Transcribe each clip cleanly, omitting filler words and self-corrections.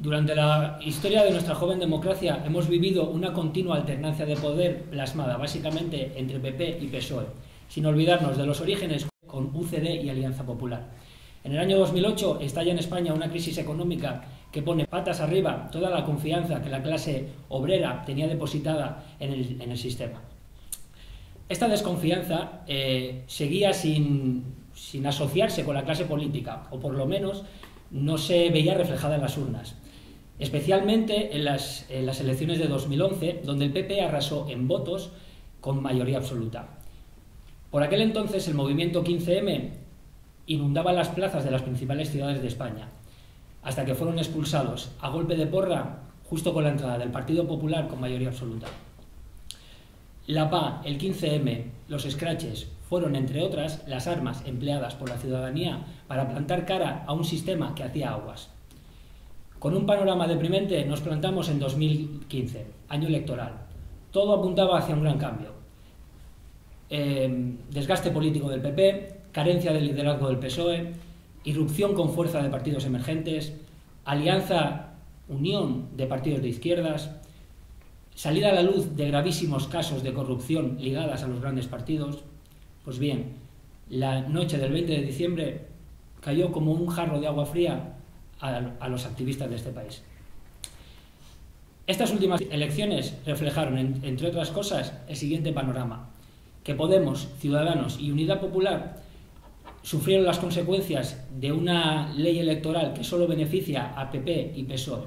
Durante la historia de nuestra joven democracia hemos vivido una continua alternancia de poder plasmada básicamente entre PP y PSOE, sin olvidarnos de los orígenes con UCD y Alianza Popular. En el año 2008 estalla en España una crisis económica que pone patas arriba toda la confianza que la clase obrera tenía depositada en el sistema. Esta desconfianza seguía sin asociarse con la clase política, o por lo menos no se veía reflejada en las urnas. Especialmente en las elecciones de 2011, donde el PP arrasó en votos con mayoría absoluta. Por aquel entonces el movimiento 15M inundaba las plazas de las principales ciudades de España, hasta que fueron expulsados a golpe de porra justo con la entrada del Partido Popular con mayoría absoluta. La PA, el 15M, los escraches fueron, entre otras, las armas empleadas por la ciudadanía para plantar cara a un sistema que hacía aguas. Con un panorama deprimente nos plantamos en 2015, año electoral. Todo apuntaba hacia un gran cambio. Desgaste político del PP, carencia de liderazgo del PSOE, irrupción con fuerza de partidos emergentes, unión de partidos de izquierdas, salida a la luz de gravísimos casos de corrupción ligadas a los grandes partidos. Pues bien, la noche del 20 de diciembre cayó como un jarro de agua fría a los activistas de este país. Estas últimas elecciones reflejaron, entre otras cosas, el siguiente panorama: que Podemos, Ciudadanos y Unidad Popular sufrieron las consecuencias de una ley electoral que solo beneficia a PP y PSOE,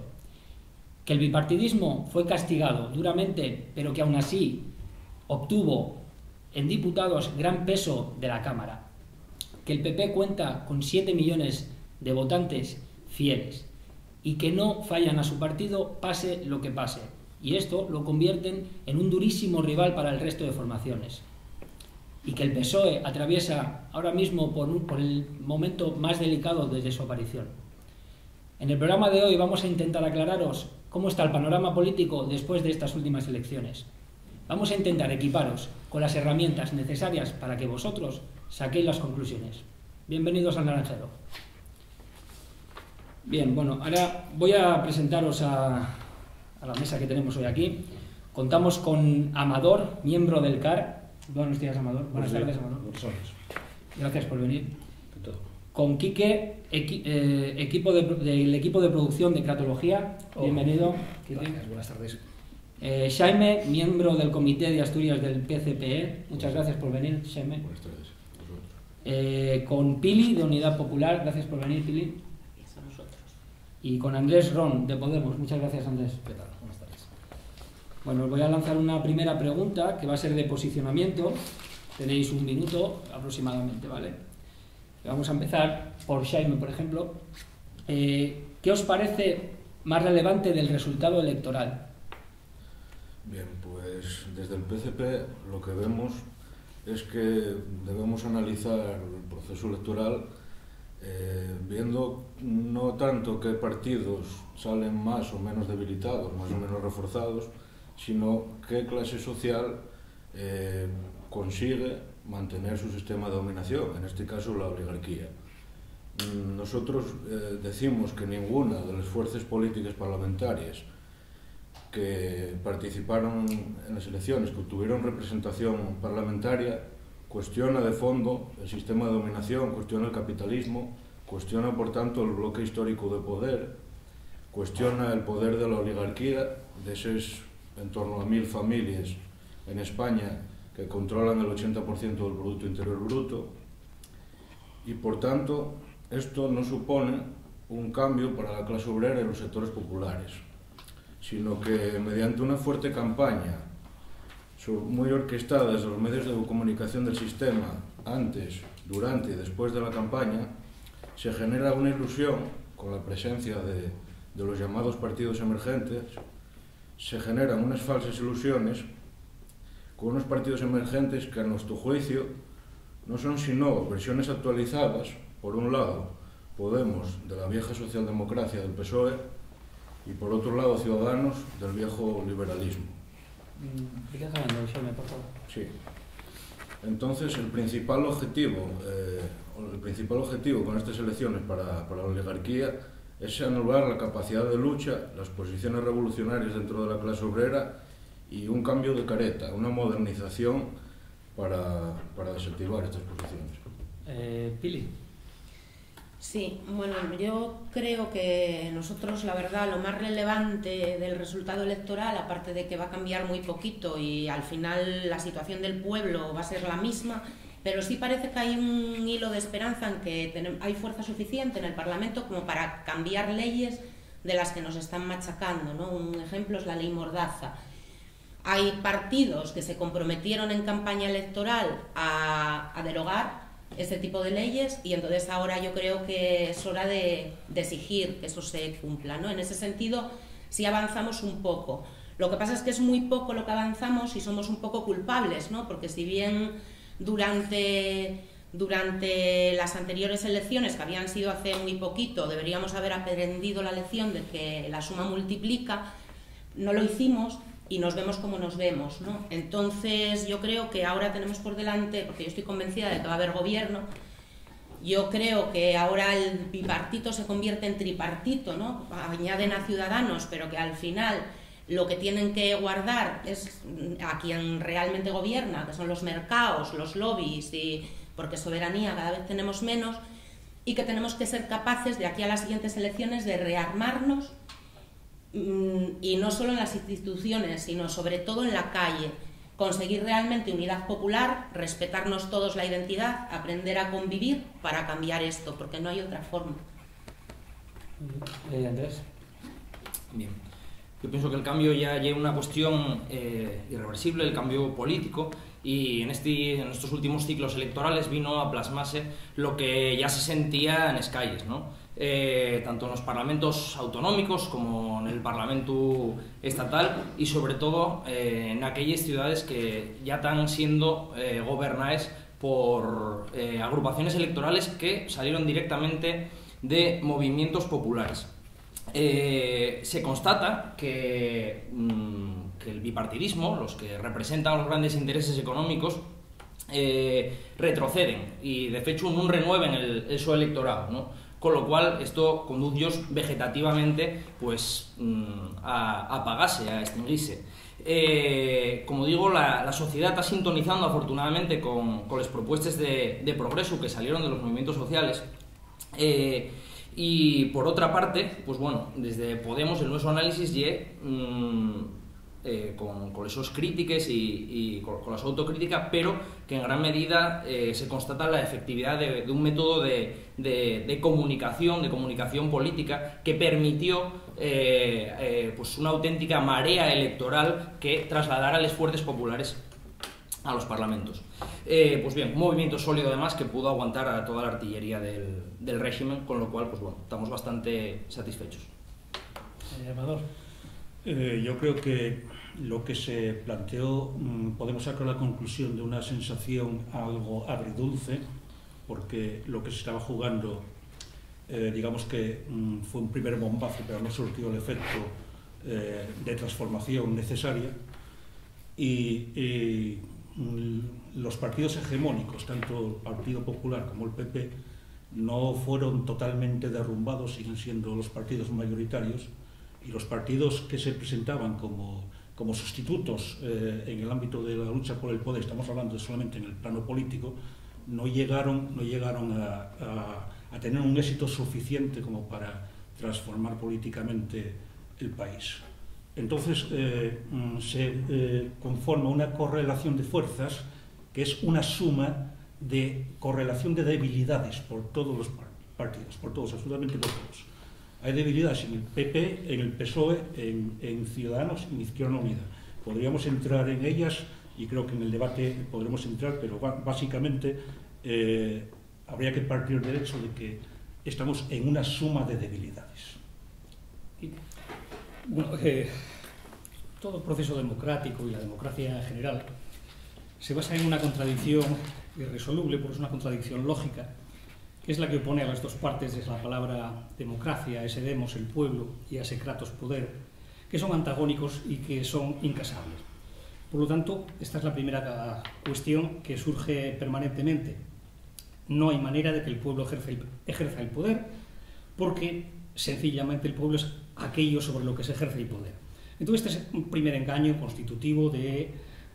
que el bipartidismo fue castigado duramente, pero que aún así obtuvo en diputados gran peso de la Cámara, que el PP cuenta con 7 millones de votantes fieles y que no fallan a su partido pase lo que pase, y esto lo convierten en un durísimo rival para el resto de formaciones, y que el PSOE atraviesa ahora mismo por el momento más delicado desde su aparición. En el programa de hoy vamos a intentar aclararos cómo está el panorama político después de estas últimas elecciones. Vamos a intentar equiparos con las herramientas necesarias para que vosotros saquéis las conclusiones. Bienvenidos al Naranjero. Bien, bueno, ahora voy a presentaros a la mesa que tenemos hoy aquí. Contamos con Amador, miembro del CAR. Buenos días, Amador. Buenas tardes, Amador. Gracias por venir. Con Quique, del equipo de producción de Cratología. Bienvenido, Quique. Gracias, buenas tardes. Jaime, miembro del Comité de Asturias del PCPE. Muchas gracias por venir, Jaime. Buenas tardes. Con Pili, de Unidad Popular. Gracias por venir, Pili. Gracias a nosotros. Y con Andrés Ron, de Podemos. Muchas gracias, Andrés. ¿Qué tal? Buenas tardes. Bueno, os voy a lanzar una primera pregunta que va a ser de posicionamiento. Tenéis un minuto aproximadamente, ¿vale? Vamos a empezar por Jaime, por ejemplo. ¿Qué os parece más relevante del resultado electoral? Bien, pues desde el PCP lo que vemos es que debemos analizar el proceso electoral viendo no tanto qué partidos salen más o menos debilitados, más o menos reforzados, sino qué clase social consigue mantener su sistema de dominación, en este caso la oligarquía. Nosotros decimos que ninguna de las fuerzas políticas parlamentarias que participaron en las elecciones, que obtuvieron representación parlamentaria, cuestiona de fondo el sistema de dominación, cuestiona el capitalismo, cuestiona por tanto el bloque histórico de poder, cuestiona el poder de la oligarquía, de esas en torno a 1000 familias en España que controlan el 80% del Producto Interior Bruto, y por tanto esto no supone un cambio para la clase obrera y los sectores populares, sino que mediante una fuerte campaña muy orquestada desde los medios de comunicación del sistema antes, durante y después de la campaña, se genera una ilusión con la presencia de los llamados partidos emergentes, se generan unas falsas ilusiones con unos partidos emergentes que a nuestro juicio no son sino versiones actualizadas, por un lado Podemos de la vieja socialdemocracia del PSOE y por otro lado Ciudadanos del viejo liberalismo. Por favor. Sí. Entonces el principal objetivo con estas elecciones para la oligarquía es anular la capacidad de lucha, las posiciones revolucionarias dentro de la clase obrera y un cambio de careta, una modernización para desactivar estas posiciones. Pili. Sí, bueno, yo creo que nosotros, la verdad, lo más relevante del resultado electoral, aparte de que va a cambiar muy poquito y al final la situación del pueblo va a ser la misma, pero sí parece que hay un hilo de esperanza en que hay fuerza suficiente en el Parlamento como para cambiar leyes de las que nos están machacando, ¿no? Un ejemplo es la ley Mordaza. Hay partidos que se comprometieron en campaña electoral a derogar ese tipo de leyes y entonces ahora yo creo que es hora de exigir que eso se cumpla, ¿no? En ese sentido sí avanzamos un poco. Lo que pasa es que es muy poco lo que avanzamos y somos un poco culpables, ¿no? Porque si bien durante las anteriores elecciones, que habían sido hace muy poquito, deberíamos haber aprendido la lección de que la suma multiplica, no lo hicimos y nos vemos como nos vemos, ¿no? Entonces yo creo que ahora tenemos por delante, porque yo estoy convencida de que va a haber gobierno, yo creo que ahora el bipartito se convierte en tripartito, ¿no? Añaden a Ciudadanos, pero que al final lo que tienen que guardar es a quien realmente gobierna, que son los mercados, los lobbies, porque soberanía cada vez tenemos menos, y que tenemos que ser capaces de aquí a las siguientes elecciones de rearmarnos, y no solo en las instituciones, sino sobre todo en la calle, conseguir realmente unidad popular, respetarnos todos la identidad, aprender a convivir para cambiar esto, porque no hay otra forma. Andrés. Bien, yo pienso que el cambio ya es una cuestión irreversible, el cambio político, y en estos últimos ciclos electorales vino a plasmarse lo que ya se sentía en las calles, ¿no? Tanto en los parlamentos autonómicos como en el parlamento estatal y sobre todo en aquellas ciudades que ya están siendo gobernadas por agrupaciones electorales que salieron directamente de movimientos populares. Se constata que el bipartidismo, los que representan los grandes intereses económicos, retroceden y de hecho no renueven el su electorado, ¿no? Con lo cual esto conduce vegetativamente pues, a apagarse, a extinguirse. Como digo, la sociedad está sintonizando afortunadamente con las propuestas de progreso que salieron de los movimientos sociales. Y por otra parte, pues bueno, desde Podemos el nuestro análisis con esos críticas y con las autocríticas, pero que en gran medida se constata la efectividad de un método de comunicación política que permitió pues una auténtica marea electoral que trasladara a las fuerzas populares a los parlamentos. Pues bien, un movimiento sólido además que pudo aguantar a toda la artillería del régimen, con lo cual pues bueno, estamos bastante satisfechos. Amador. Yo creo que lo que se planteó, podemos sacar la conclusión de una sensación algo agridulce, porque lo que se estaba jugando, digamos que fue un primer bombazo, pero no surtió el efecto de transformación necesaria, y los partidos hegemónicos, tanto el Partido Popular como el PP, no fueron totalmente derrumbados, siguen siendo los partidos mayoritarios, y los partidos que se presentaban como sustitutos en el ámbito de la lucha por el poder, estamos hablando solamente en el plano político, no llegaron a tener un éxito suficiente como para transformar políticamente el país. Entonces se conforma una correlación de fuerzas que es una suma de correlación de debilidades por todos los partidos, por todos, absolutamente por todos. Hay debilidades en el PP, en el PSOE, en Ciudadanos y en Izquierda Unida. Podríamos entrar en ellas y creo que en el debate podremos entrar, pero básicamente habría que partir del hecho de que estamos en una suma de debilidades. Bueno, todo proceso democrático y la democracia en general se basa en una contradicción irresoluble, porque es una contradicción lógica, que es la que opone a las dos partes de la palabra democracia, a ese demos, el pueblo, y a ese kratos, poder, que son antagónicos y que son incasables. Por lo tanto, esta es la primera cuestión que surge permanentemente. No hay manera de que el pueblo ejerza el poder, porque sencillamente el pueblo es aquello sobre lo que se ejerce el poder. Entonces este es un primer engaño constitutivo de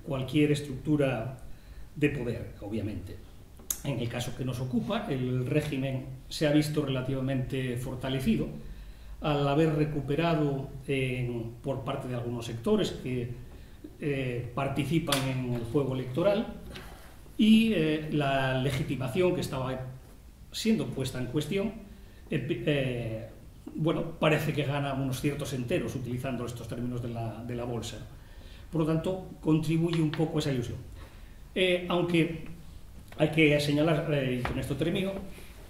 cualquier estructura de poder, obviamente. En el caso que nos ocupa, el régimen se ha visto relativamente fortalecido al haber recuperado por parte de algunos sectores que participan en el juego electoral y la legitimación que estaba siendo puesta en cuestión, bueno, parece que gana unos ciertos enteros utilizando estos términos de la bolsa. Por lo tanto, contribuye un poco a esa ilusión. Aunque hay que señalar, y con esto termino,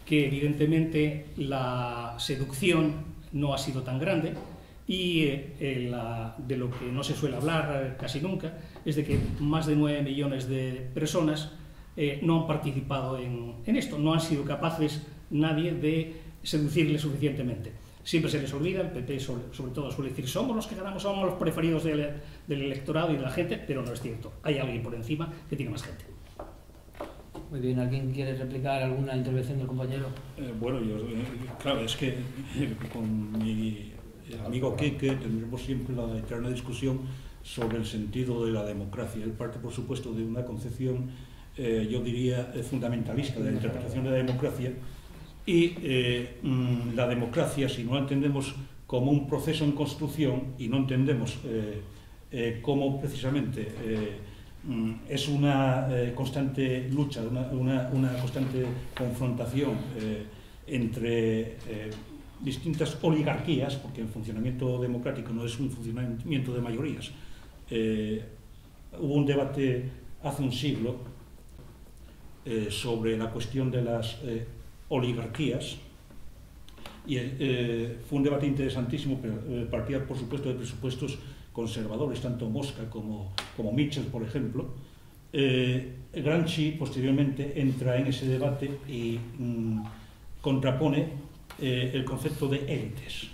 que evidentemente la seducción no ha sido tan grande y de lo que no se suele hablar casi nunca es de que más de 9 millones de personas no han participado en esto, no han sido capaces nadie de seducirle suficientemente. Siempre se les olvida, el PP sobre todo suele decir somos los que ganamos, somos los preferidos del electorado y de la gente, pero no es cierto, hay alguien por encima que tiene más gente. Muy bien, ¿alguien quiere replicar alguna intervención del compañero? Bueno, claro, es que con mi amigo Quique tendremos siempre la eterna discusión sobre el sentido de la democracia. Él parte, por supuesto, de una concepción, yo diría, fundamentalista de la interpretación de la democracia, y la democracia, si no la entendemos como un proceso en construcción y no entendemos cómo precisamente es una constante lucha, una constante confrontación entre distintas oligarquías, porque el funcionamiento democrático no es un funcionamiento de mayorías. Hubo un debate hace un siglo sobre la cuestión de las oligarquías y fue un debate interesantísimo, pero partía por supuesto de presupuestos conservadores, tanto Mosca como Mitchell, por ejemplo. Gramsci posteriormente entra en ese debate y contrapone el concepto de élites.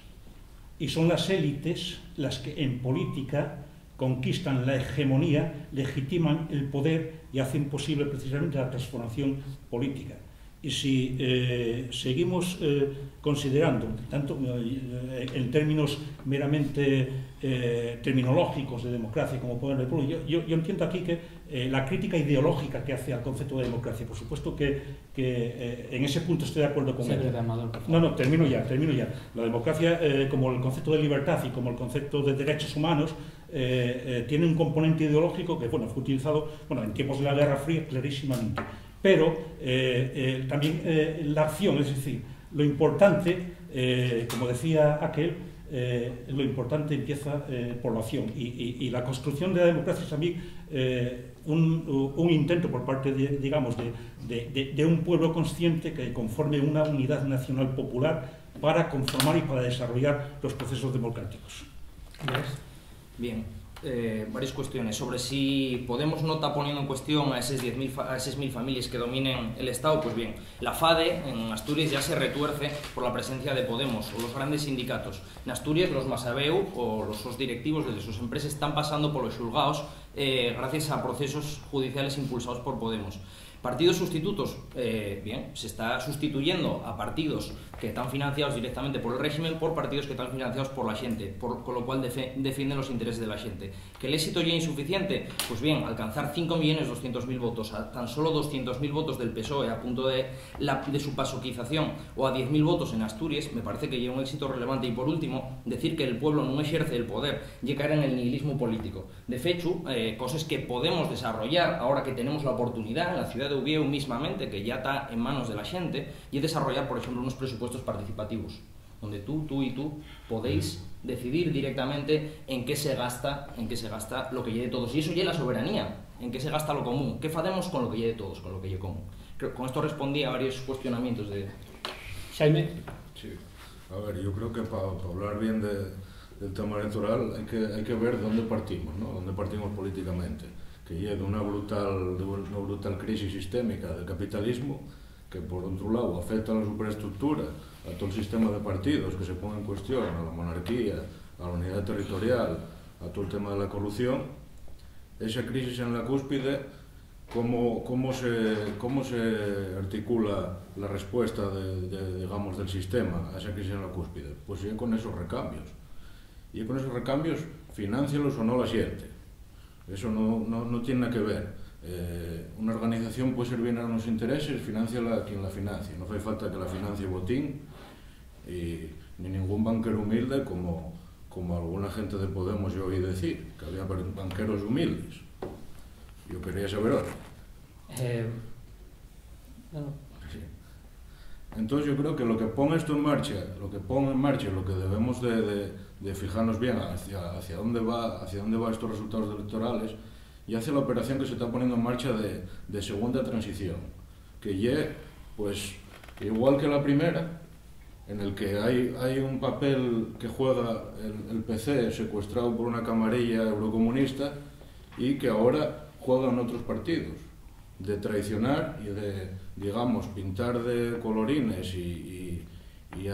Y son las élites las que en política conquistan la hegemonía, legitiman el poder y hacen posible precisamente la transformación política. Y si seguimos considerando, tanto en términos meramente terminológicos de democracia como poder del pueblo, yo entiendo aquí que la crítica ideológica que hace al concepto de democracia, por supuesto que en ese punto estoy de acuerdo con él. No, termino ya. La democracia, como el concepto de libertad y como el concepto de derechos humanos, tiene un componente ideológico que fue utilizado en tiempos de la Guerra Fría clarísimamente. Pero también la acción, es decir, lo importante, como decía aquel, lo importante empieza por la acción y la construcción de la democracia es también un intento por parte, de un pueblo consciente que conforme una unidad nacional popular para conformar y para desarrollar los procesos democráticos. Bien. Varias cuestiones sobre si Podemos no está poniendo en cuestión a esas 10.000 familias que dominen el Estado. Pues bien, la FADE en Asturias ya se retuerce por la presencia de Podemos o los grandes sindicatos. En Asturias los Masabeu o los directivos de sus empresas están pasando por los xulgados gracias a procesos judiciales impulsados por Podemos. Partidos sustitutos, bien, se está sustituyendo a partidos que están financiados directamente por el régimen por partidos que están financiados por la gente, con lo cual defienden los intereses de la gente. ¿Que el éxito ya es insuficiente? Pues bien, alcanzar 5.200.000 votos a tan solo 200.000 votos del PSOE a punto de su pasoquización o a 10.000 votos en Asturias, me parece que ya es un éxito relevante. Y por último, decir que el pueblo no ejerce el poder y caer en el nihilismo político. De hecho, cosas que podemos desarrollar ahora que tenemos la oportunidad en la ciudad de Uvieu mismamente, que ya está en manos de la gente, y desarrollar, por ejemplo, unos presupuestos participativos, donde tú y tú podéis decidir directamente en qué se gasta lo que lleve todos. Y eso ya es la soberanía, en qué se gasta lo común, qué hacemos con lo que lleve todos, con lo que lleve común. Con esto respondí a varios cuestionamientos de... Jaime. Sí, a ver, yo creo que para hablar bien del tema electoral hay que ver de dónde partimos, ¿no? Dónde partimos políticamente, que llega una brutal crisis sistémica del capitalismo que por otro lado afecta a la superestructura, a todo el sistema de partidos que se pone en cuestión, a la monarquía, a la unidad territorial, a todo el tema de la corrupción. Esa crisis en la cúspide cómo se articula la respuesta digamos, del sistema a esa crisis en la cúspide? Pues ya con esos recambios. Y con esos recambios, financialos o no la siente. Eso no tiene nada que ver. Una organización puede servir a unos intereses, financiala quien la financie. No hace falta que la financie Botín ni ningún banquero humilde como alguna gente de Podemos yo oí decir, que había banqueros humildes. Yo quería saber ahora. Sí. Entonces yo creo que lo que pone esto en marcha, lo que debemos de fijarnos bien hacia dónde va estos resultados electorales, y hacia la operación que se está poniendo en marcha de segunda transición, que ya, pues, igual que la primera, en el que hay un papel que juega el PC secuestrado por una camarilla eurocomunista y que ahora juegan otros partidos, de traicionar y de, digamos, pintar de colorines y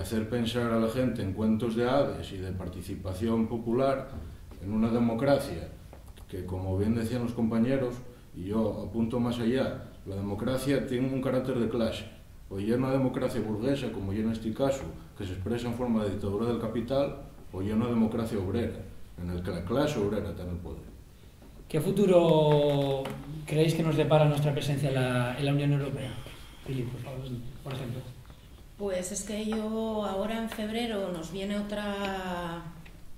hacer pensar a la gente en cuentos de hadas y de participación popular en una democracia que, como bien decían los compañeros, y yo apunto más allá, la democracia tiene un carácter de clase. O ya una democracia burguesa, como ya en este caso, que se expresa en forma de dictadura del capital, o ya una democracia obrera, en la que la clase obrera está en el poder. ¿Qué futuro creéis que nos depara nuestra presencia en la Unión Europea? Pili, por ejemplo. Pues es que ahora en febrero nos viene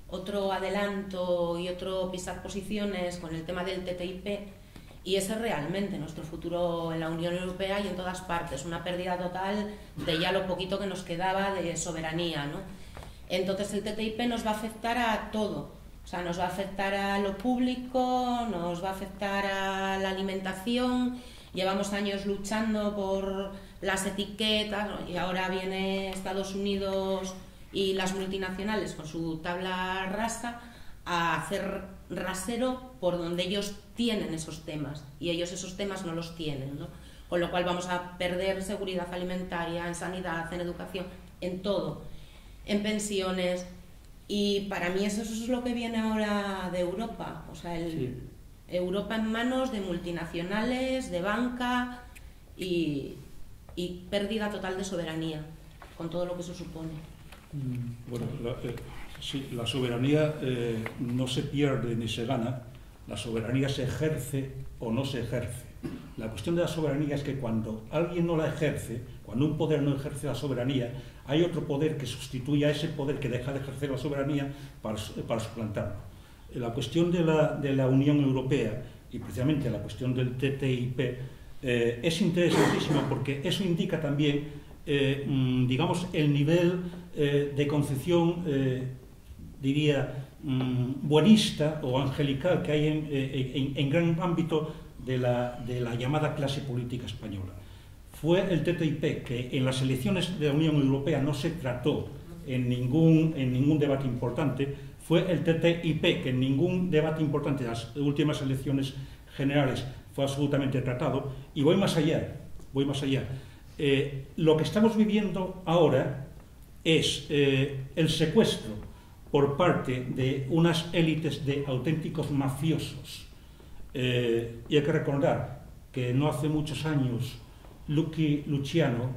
otro adelanto y otro pisar posiciones con el tema del TTIP, y ese es realmente nuestro futuro en la Unión Europea y en todas partes, una pérdida total de ya lo poquito que nos quedaba de soberanía, ¿no? Entonces el TTIP nos va a afectar a todo. O sea, nos va a afectar a lo público, nos va a afectar a la alimentación. Llevamos años luchando por las etiquetas, ¿no? Y ahora viene Estados Unidos y las multinacionales con su tabla rasa a hacer rasero por donde ellos tienen esos temas y ellos esos temas no los tienen, ¿no? Con lo cual vamos a perder seguridad alimentaria, en sanidad, en educación, en todo, en pensiones. Y para mí eso es lo que viene ahora de Europa, o sea, Europa en manos de multinacionales, de banca y pérdida total de soberanía, con todo lo que eso supone. Bueno, la soberanía no se pierde ni se gana, la soberanía se ejerce o no se ejerce. La cuestión de la soberanía es que cuando alguien no la ejerce, cuando un poder no ejerce la soberanía, hay otro poder que sustituye a ese poder que deja de ejercer la soberanía para suplantarlo. La cuestión de la Unión Europea y precisamente la cuestión del TTIP es interesantísima porque eso indica también, digamos, el nivel de concepción, diría, buenista o angelical que hay en gran ámbito de la llamada clase política española. Fue el TTIP que en las elecciones de la Unión Europea no se trató en ningún debate importante, fue el TTIP que en ningún debate importante de las últimas elecciones generales fue absolutamente tratado, y voy más allá. Lo que estamos viviendo ahora es el secuestro por parte de unas élites de auténticos mafiosos. Y hay que recordar que no hace muchos años Lucky Luciano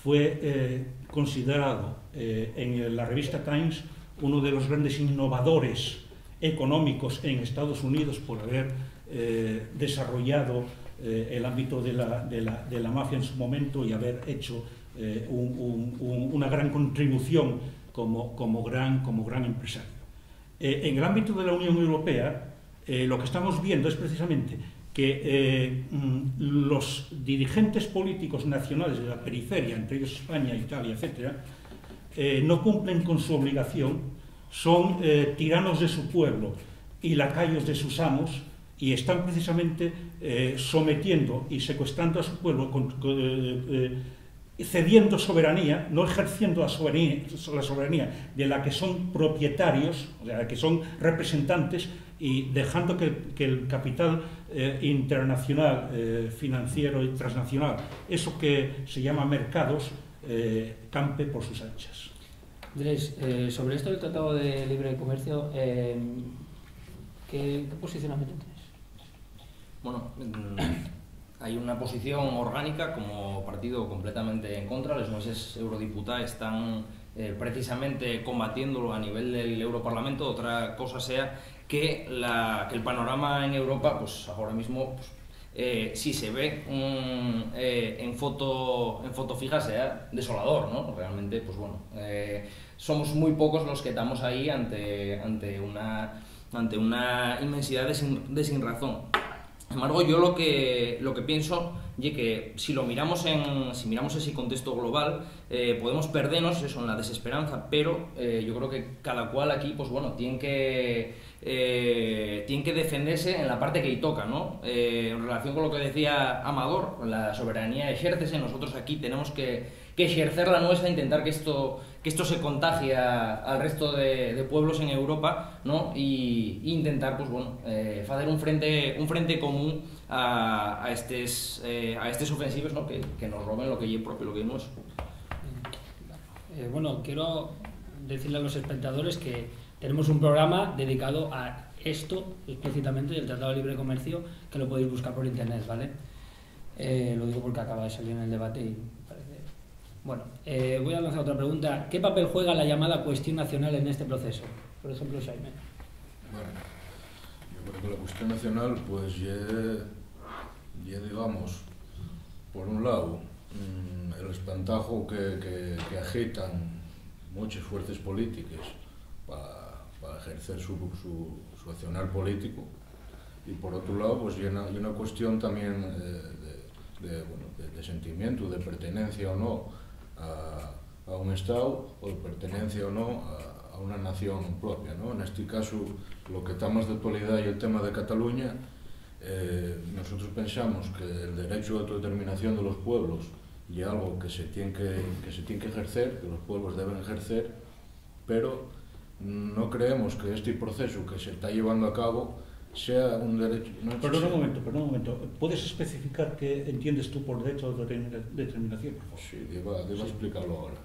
fue considerado en la revista Times uno de los grandes innovadores económicos en Estados Unidos por haber desarrollado el ámbito de la mafia en su momento y haber hecho una gran contribución como gran empresario. En el ámbito de la Unión Europea, lo que estamos viendo es precisamente que los dirigentes políticos nacionales de la periferia, entre ellos España, Italia, etcétera, no cumplen con su obligación, son tiranos de su pueblo y lacayos de sus amos, y están precisamente sometiendo y secuestrando a su pueblo, cediendo soberanía, no ejerciendo la soberanía de la que son propietarios, o sea, que son representantes, y dejando que el capital internacional, financiero y transnacional, eso que se llama mercados, campe por sus anchas. Andrés, sobre esto del Tratado de Libre Comercio, ¿qué posicionamiento tienes? Bueno, hay una posición orgánica como partido completamente en contra. Los nuestros eurodiputados están precisamente combatiéndolo a nivel del Europarlamento. Otra cosa sea que el panorama en Europa, pues ahora mismo, si se ve en foto fija, sea desolador, ¿no? Realmente, pues bueno, somos muy pocos los que estamos ahí ante una inmensidad de sin razón. Sin embargo, yo lo que pienso es que si miramos ese contexto global, podemos perdernos eso en la desesperanza, pero yo creo que cada cual aquí, pues bueno, tiene que defenderse en la parte que le toca, ¿no? En relación con lo que decía Amador, la soberanía ejércese, nosotros aquí tenemos que ejercer la nuestra, intentar que esto se contagie al resto de pueblos en Europa, ¿no? Y intentar, pues bueno, hacer un frente común a estos ofensivos, ¿no? que nos roben lo que es propio, lo que es nuestro. Bueno, quiero decirle a los espectadores que tenemos un programa dedicado a esto, explícitamente, del Tratado de Libre Comercio, que lo podéis buscar por internet, ¿vale? Lo digo porque acaba de salir en el debate y parece... Bueno, voy a lanzar otra pregunta. ¿Qué papel juega la llamada cuestión nacional en este proceso? Por ejemplo, Jaime. Bueno, yo creo que la cuestión nacional, pues, ya digamos, por un lado, el espantajo que agitan muchas fuerzas políticas para ejercer su accionar político, y por otro lado, pues, hay una cuestión también de sentimiento, de pertenencia o no a un Estado, o de pertenencia o no a una nación propia, ¿no? En este caso, lo que está más de actualidad y el tema de Cataluña, nosotros pensamos que el derecho de autodeterminación de los pueblos y algo que se tiene que ejercer, que los pueblos deben ejercer, pero no creemos que este proceso que se está llevando a cabo sea un derecho... No, perdón un momento. ¿Puedes especificar qué entiendes tú por derecho de autodeterminación, por favor? Sí, debo explicarlo ahora.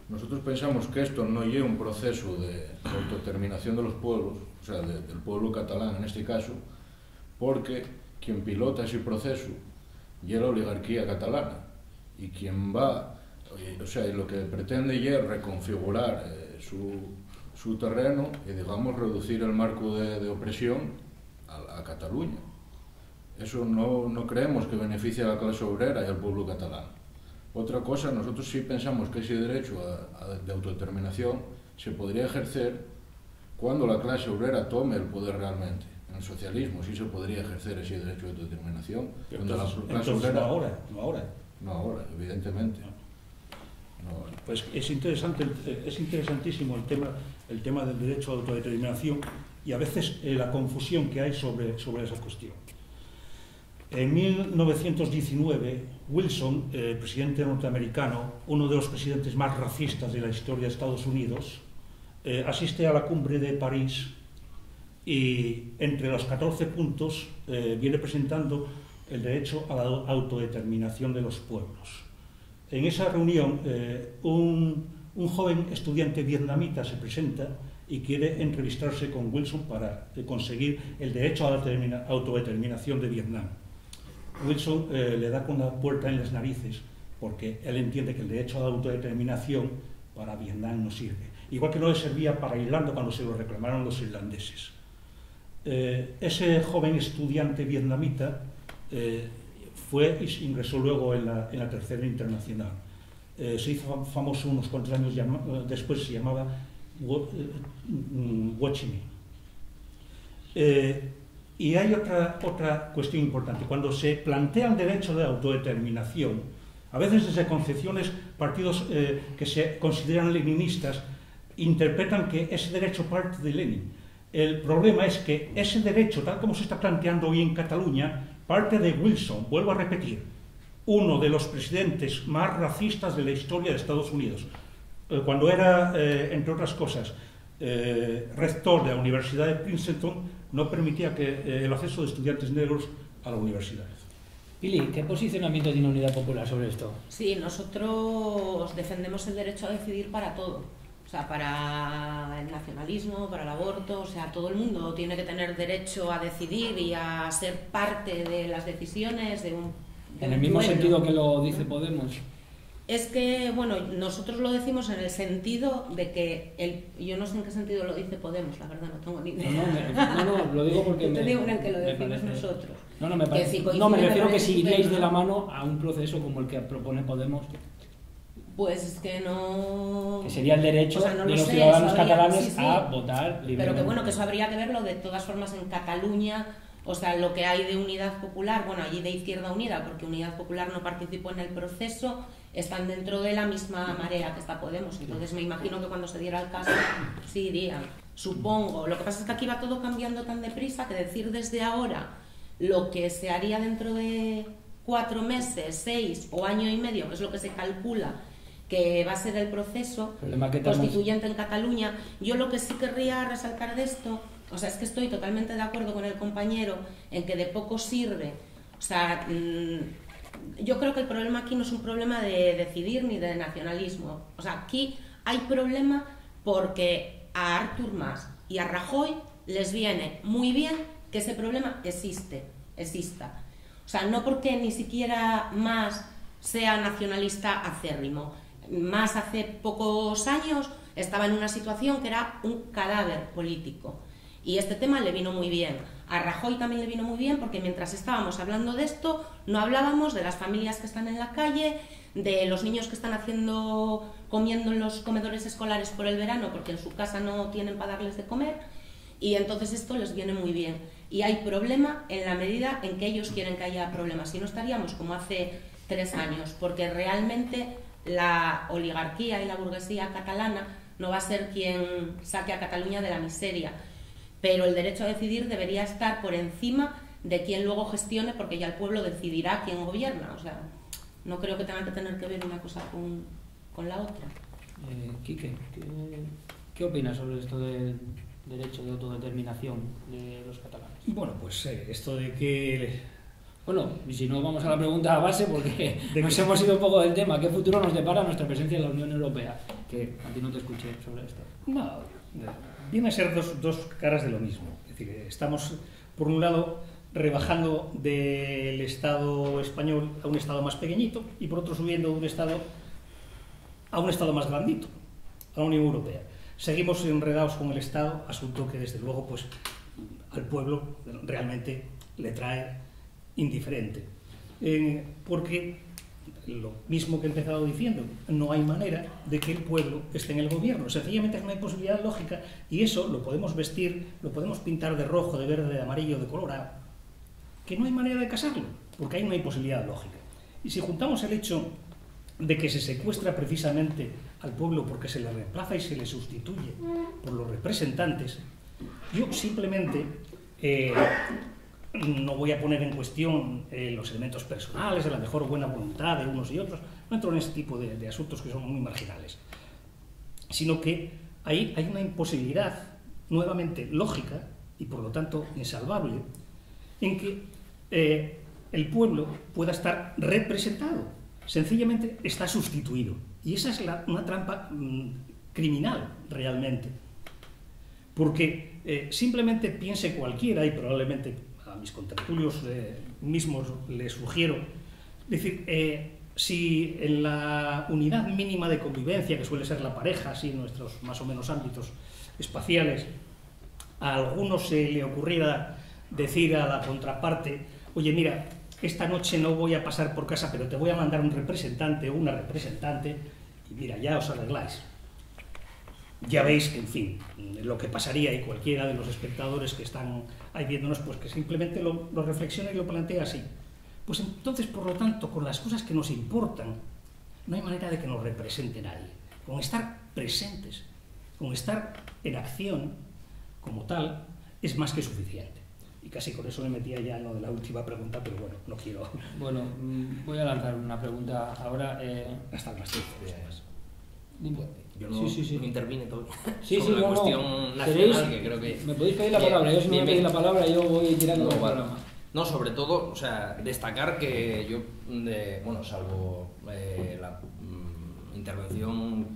Nosotros pensamos que esto no lleva un proceso de autodeterminación de los pueblos, o sea, del pueblo catalán en este caso, porque quien pilota ese proceso es la oligarquía catalana, y quien va, o sea, lo que pretende es reconfigurar su terreno y, digamos, reducir el marco de opresión a Cataluña. Eso no creemos que beneficie a la clase obrera y al pueblo catalán. Otra cosa, nosotros sí pensamos que ese derecho de autodeterminación se podría ejercer cuando la clase obrera tome el poder realmente. En el socialismo sí se podría ejercer ese derecho de autodeterminación. Entonces no ahora, evidentemente. Pues es interesantísimo el tema del derecho a autodeterminación y a veces la confusión que hay sobre esa cuestión. En 1919, Wilson, presidente norteamericano, uno de los presidentes más racistas de la historia de Estados Unidos, asiste a la cumbre de París y entre los 14 puntos viene presentando el derecho a la autodeterminación de los pueblos. En esa reunión, un joven estudiante vietnamita se presenta y quiere entrevistarse con Wilson para conseguir el derecho a la autodeterminación de Vietnam. Wilson le da con la puerta en las narices porque él entiende que el derecho a la autodeterminación para Vietnam no sirve. Igual que no le servía para Irlanda cuando se lo reclamaron los irlandeses. Ese joven estudiante vietnamita fue y ingresó luego en la Tercera Internacional. Se hizo famoso unos cuantos años después, se llamaba Ho Chi Minh. Y hay otra cuestión importante. Cuando se plantea el derecho de autodeterminación, a veces desde concepciones, partidos que se consideran leninistas interpretan que ese derecho parte de Lenin. El problema es que ese derecho, tal como se está planteando hoy en Cataluña, parte de Wilson, vuelvo a repetir, uno de los presidentes más racistas de la historia de Estados Unidos. Cuando era, entre otras cosas, rector de la Universidad de Princeton, no permitía que el acceso de estudiantes negros a la universidad. Pili, ¿qué posicionamiento tiene Unidad Popular sobre esto? Sí, nosotros defendemos el derecho a decidir para todo. O sea, para el nacionalismo, para el aborto, o sea, todo el mundo tiene que tener derecho a decidir y a ser parte de las decisiones de un En el mismo pueblo. sentido que lo dice Podemos. Es que, bueno, nosotros lo decimos en el sentido de que yo no sé en qué sentido lo dice Podemos, la verdad, no tengo ni idea. No, lo digo porque Yo te digo en el que lo me decimos parece- nosotros. No, me parece. Que si No, me coincide, refiero que parece si iríais de estupendo. la mano a un proceso como el que propone Podemos, Pues es que no... que sería el derecho O sea, no de lo los sé, ciudadanos eso habría- catalanes sí, sí. a votar libremente. Pero que bueno, que eso habría que verlo de todas formas en Cataluña, o sea, lo que hay de Unidad Popular, bueno, allí de Izquierda Unida, porque Unidad Popular no participó en el proceso, están dentro de la misma marea que está Podemos, entonces me imagino que cuando se diera el caso sí irían, supongo. Lo que pasa es que aquí va todo cambiando tan deprisa que decir desde ahora lo que se haría dentro de 4 meses, 6 o año y medio, que es lo que se calcula que va a ser el proceso Problema que estamos- constituyente en Cataluña. Yo lo que sí querría resaltar de esto, o sea, es que estoy totalmente de acuerdo con el compañero en que de poco sirve. O sea, yo creo que el problema aquí no es un problema de decidir ni de nacionalismo. O sea, aquí hay problema porque a Artur Mas y a Rajoy les viene muy bien que ese problema exista. O sea, no porque ni siquiera Mas sea nacionalista acérrimo. Mas hace pocos años estaba en una situación que era un cadáver político. Y este tema le vino muy bien. A Rajoy también le vino muy bien porque mientras estábamos hablando de esto, no hablábamos de las familias que están en la calle, de los niños que están comiendo en los comedores escolares por el verano porque en su casa no tienen para darles de comer. Y entonces esto les viene muy bien. Y hay problema en la medida en que ellos quieren que haya problemas. Si no estaríamos como hace 3 años, porque realmente la oligarquía y la burguesía catalana no va a ser quien saque a Cataluña de la miseria, pero el derecho a decidir debería estar por encima de quien luego gestione, porque ya el pueblo decidirá quién gobierna. O sea, no creo que tengan que tener que ver una cosa con la otra. Quique, ¿qué opinas sobre esto del derecho de autodeterminación de los catalanes? Bueno, pues esto de que... Bueno, y si no, vamos a la pregunta base, porque ¿De nos qué? hemos ido un poco del tema. ¿Qué futuro nos depara nuestra presencia en la Unión Europea? Que a ti no te escuché sobre esto. No, viene a ser dos caras de lo mismo. Es decir, estamos, por un lado, rebajando del Estado español a un Estado más pequeñito y por otro subiendo de un Estado a un Estado más grandito, a la Unión Europea. Seguimos enredados con el Estado, asunto que desde luego pues, al pueblo realmente le trae indiferente. Porque, lo mismo que he empezado diciendo, no hay manera de que el pueblo esté en el gobierno. Sencillamente no hay posibilidad lógica y eso lo podemos vestir, lo podemos pintar de rojo, de verde, de amarillo, de colorado, que no hay manera de casarlo, porque ahí no hay posibilidad lógica. Y si juntamos el hecho de que se secuestra precisamente al pueblo porque se le reemplaza y se le sustituye por los representantes, yo simplemente no voy a poner en cuestión los elementos personales, de la mejor buena voluntad de unos y otros, no entro en ese tipo de asuntos que son muy marginales, sino que ahí hay una imposibilidad nuevamente lógica y por lo tanto insalvable en que el pueblo pueda estar representado, sencillamente está sustituido. Y esa es una trampa criminal realmente, porque simplemente piense cualquiera, y probablemente a mis contertulios mismos les sugiero, decir, si en la unidad mínima de convivencia, que suele ser la pareja, así en nuestros más o menos ámbitos espaciales, a alguno se le ocurriera decir a la contraparte, oye, mira, esta noche no voy a pasar por casa, pero te voy a mandar un representante o una representante, y mira, ya os arregláis. Ya veis que, en fin, lo que pasaría, y cualquiera de los espectadores que están ahí viéndonos, pues que simplemente lo reflexiona y lo plantea así. Pues entonces, por lo tanto, con las cosas que nos importan, no hay manera de que nos represente nadie. Con estar presentes, con estar en acción como tal, es más que suficiente. Y casi con eso me metía ya en lo de la última pregunta, pero bueno, no quiero... Bueno, voy a lanzar una pregunta ahora. Hasta el más triste. Yo no, Sí. no intervine todo Sí, sobre la no, cuestión nacional, ¿Queréis? que creo que... Me podéis pedir la Bien, palabra. Yo si me bien, pedís bien. la palabra, yo voy tirando del vale. programa. No, sobre todo, o sea, destacar que yo, bueno, salvo la intervención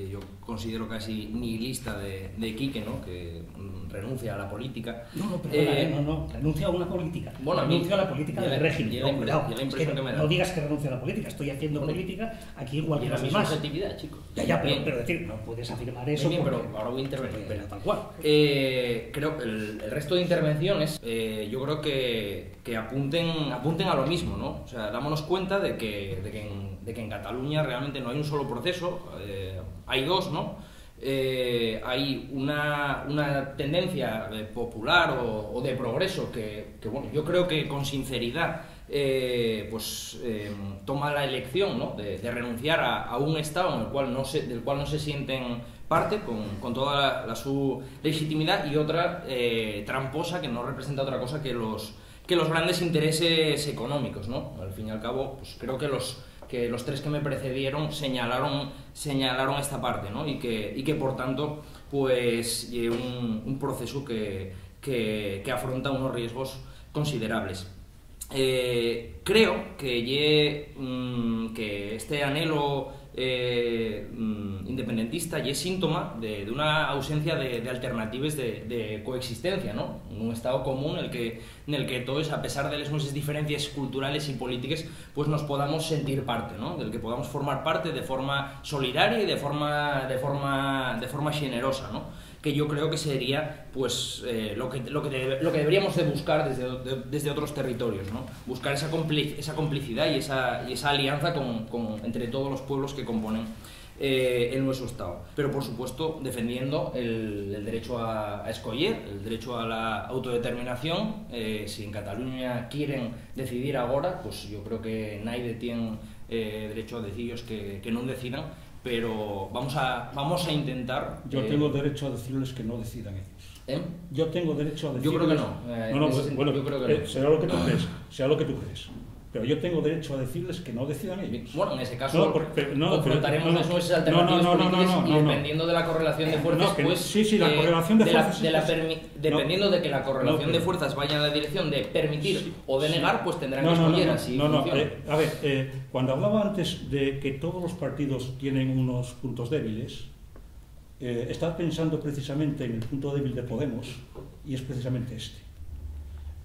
yo considero casi nihilista de Quique, ¿no? Que renuncia a la política. No, perdona, no, renuncia a una política. Bueno, renuncia a la política del régimen. Que me da. No digas que renuncia a la política, estoy haciendo política aquí igual que los demás. Subjetividad, chico. Ya, pero decir, no puedes afirmar eso. Bien, pero ahora voy a intervenir. Pero tal cual. Creo que el resto de intervenciones, yo creo que apunten a lo mismo, ¿no? O sea, dámonos cuenta de que en Cataluña realmente no hay un solo proceso, hay dos, ¿no? Hay una tendencia popular o de progreso que, bueno, yo creo que con sinceridad toma la elección, ¿no? de renunciar a un Estado del cual no se sienten parte, con toda su legitimidad, y otra tramposa, que no representa otra cosa que los grandes intereses económicos, ¿no? Al fin y al cabo, pues creo que los tres que me precedieron señalaron esta parte, ¿no? Y que por tanto, pues un proceso que afronta unos riesgos considerables. Creo que este anhelo independentista y es síntoma de una ausencia de alternativas de coexistencia, ¿no? Un Estado común en el que todos, a pesar de las nuestras diferencias culturales y políticas, pues nos podamos sentir parte, ¿no? Del que podamos formar parte de forma solidaria y de forma generosa, ¿no? Que yo creo que sería pues lo que deberíamos de buscar desde otros territorios, ¿no? Buscar esa complicidad y esa alianza entre todos los pueblos que componen el nuestro Estado, pero por supuesto defendiendo el derecho a escoger, el derecho a la autodeterminación. Si en Cataluña quieren decidir ahora, pues yo creo que nadie tiene derecho a decirles que no decidan, pero vamos a intentar. Yo tengo derecho a decirles que no decidan ellos. Yo tengo derecho a decirles. Yo creo que no. Bueno, yo creo que no. Será lo que tú crees. Pero yo tengo derecho a decirles que no decidan ellos. Bueno, en ese caso confrontaremos las nuestras alternativas políticas y dependiendo de la correlación de fuerzas, pues la correlación de fuerzas dependiendo de que la correlación de fuerzas vaya en la dirección de permitir o de negar, pues tendrán que escoger así. A ver, cuando hablaba antes de que todos los partidos tienen unos puntos débiles, estaba pensando precisamente en el punto débil de Podemos, y es precisamente este.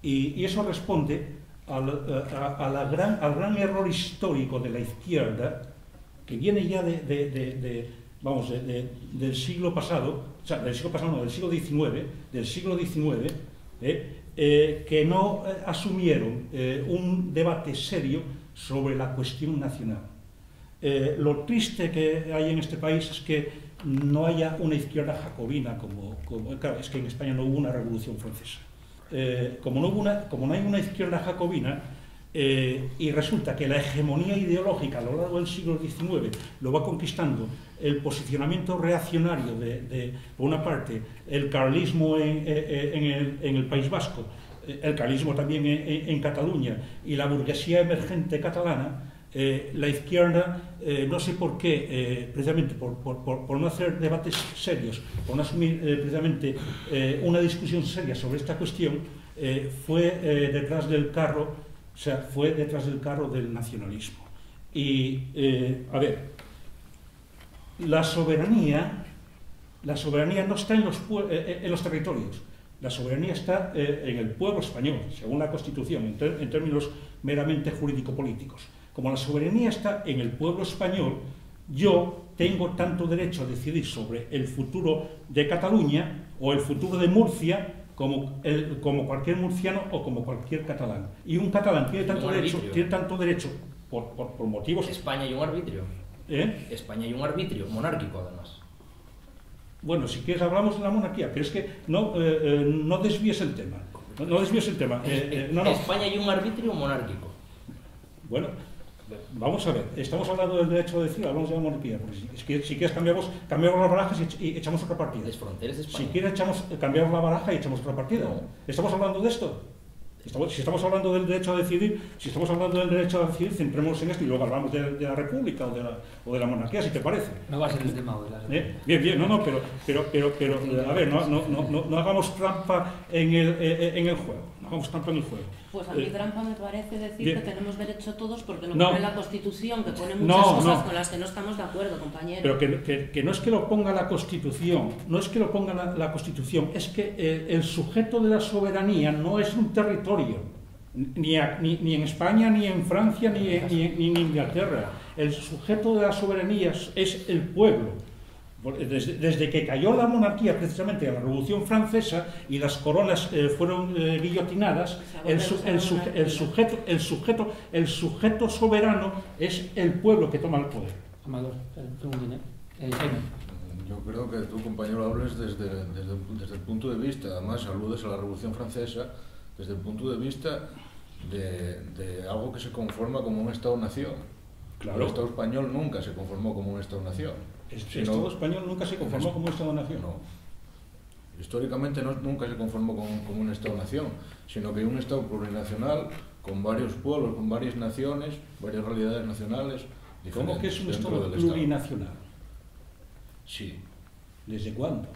Y eso responde al gran error histórico de la izquierda, que viene ya del siglo pasado, o sea, del siglo XIX, que no asumieron un debate serio sobre la cuestión nacional. Lo triste que hay en este país es que no haya una izquierda jacobina, claro, es que en España no hubo una revolución francesa. Como no hay una izquierda jacobina, y resulta que la hegemonía ideológica a lo largo del siglo XIX lo va conquistando el posicionamiento reaccionario por una parte, el carlismo en el País Vasco, el carlismo también en Cataluña, y la burguesía emergente catalana, la izquierda, no sé por qué, precisamente por no hacer debates serios, por no asumir precisamente una discusión seria sobre esta cuestión, fue detrás del carro del nacionalismo. Y, a ver, la soberanía no está en los territorios, la soberanía está en el pueblo español, según la Constitución, en términos meramente jurídico-políticos. Como la soberanía está en el pueblo español, yo tengo tanto derecho a decidir sobre el futuro de Cataluña o el futuro de Murcia como cualquier murciano o como cualquier catalán. Y un catalán tiene tanto derecho por motivos... España hay un arbitrio. España hay un arbitrio monárquico, además. Bueno, si quieres hablamos de la monarquía, pero es que no desvíes el tema. No desvíes el tema. España hay un arbitrio monárquico. Bueno, vamos a ver, estamos hablando del derecho a decir, hablamos de la monarquía, porque si quieres cambiamos las barajas y echamos otra partida. Las fronteras de España. Si quieres cambiamos la baraja y echamos otra partida. No. ¿Estamos hablando de esto? Si estamos hablando del derecho a decidir, centrémonos en esto y luego hablamos de la república o de la monarquía, si te parece. No va a ser el tema de la república. Bien, pero a ver, no hagamos trampa en el juego. No hagamos trampa en el juego. Pues a mí trampa me parece decir que tenemos derecho todos porque no No. pone la Constitución, que pone muchas cosas con las que no estamos de acuerdo, compañero. Pero que no es que lo ponga la Constitución, no es que lo ponga la Constitución, es que el sujeto de la soberanía no es un territorio, ni en España, ni en Francia, ni en Inglaterra. El sujeto de la soberanía es el pueblo. Desde que cayó la monarquía, precisamente en la Revolución Francesa, y las coronas fueron guillotinadas, el sujeto soberano es el pueblo que toma el poder. Amador, Jaime. Yo creo que tú, compañero, hables desde el punto de vista, además aludes a la Revolución Francesa, desde el punto de vista de algo que se conforma como un Estado-nación. Claro. El Estado español nunca se conformó como un Estado-nación. El Estado español nunca se conformó como un Estado-nación. No. Históricamente nunca se conformó como un Estado-nación, sino que un Estado plurinacional con varios pueblos, con varias naciones, varias realidades nacionales. ¿Cómo que es un dentro Estado del plurinacional? Sí. ¿Desde cuándo?